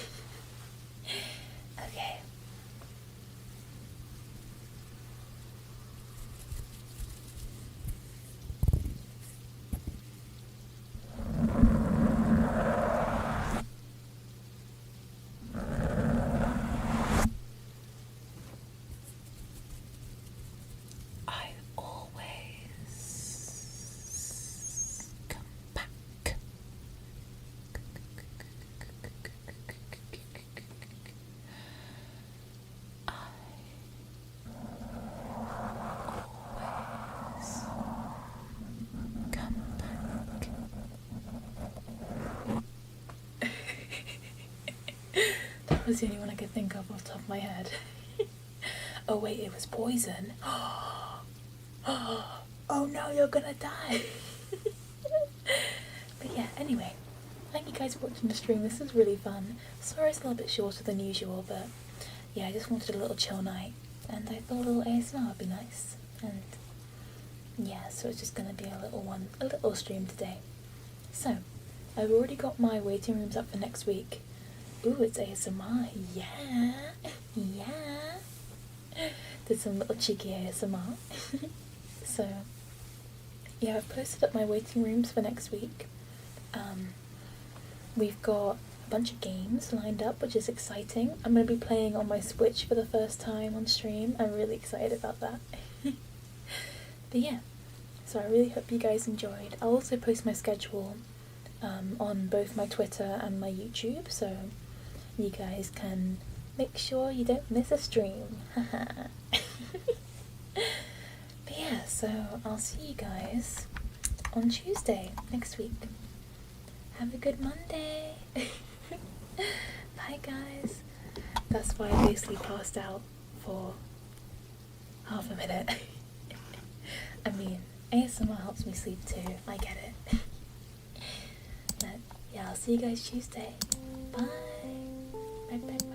That was the only one I could think of off the top of my head. Oh wait, it was poison. Oh no, you're gonna die. But yeah, anyway, thank you guys for watching the stream. This was really fun. Sorry it's a little bit shorter than usual, but yeah, I just wanted a little chill night, and I thought a little ASMR would be nice. And yeah, so it's just gonna be a little stream today. So, I've already got my waiting rooms up for next week. Ooh, it's ASMR. Yeah. Yeah. Did some little cheeky ASMR. So, yeah, I've posted up my waiting rooms for next week. We've got a bunch of games lined up, which is exciting. I'm going to be playing on my Switch for the first time on stream. I'm really excited about that. But yeah, so I really hope you guys enjoyed. I'll also post my schedule on both my Twitter and my YouTube, so you guys can make sure you don't miss a stream. But yeah, so I'll see you guys on Tuesday next week. Have a good Monday. Bye guys. That's why I basically passed out for half a minute. I mean, ASMR helps me sleep too, I get it. But yeah, I'll see you guys Tuesday. Bye. Bye bye bye.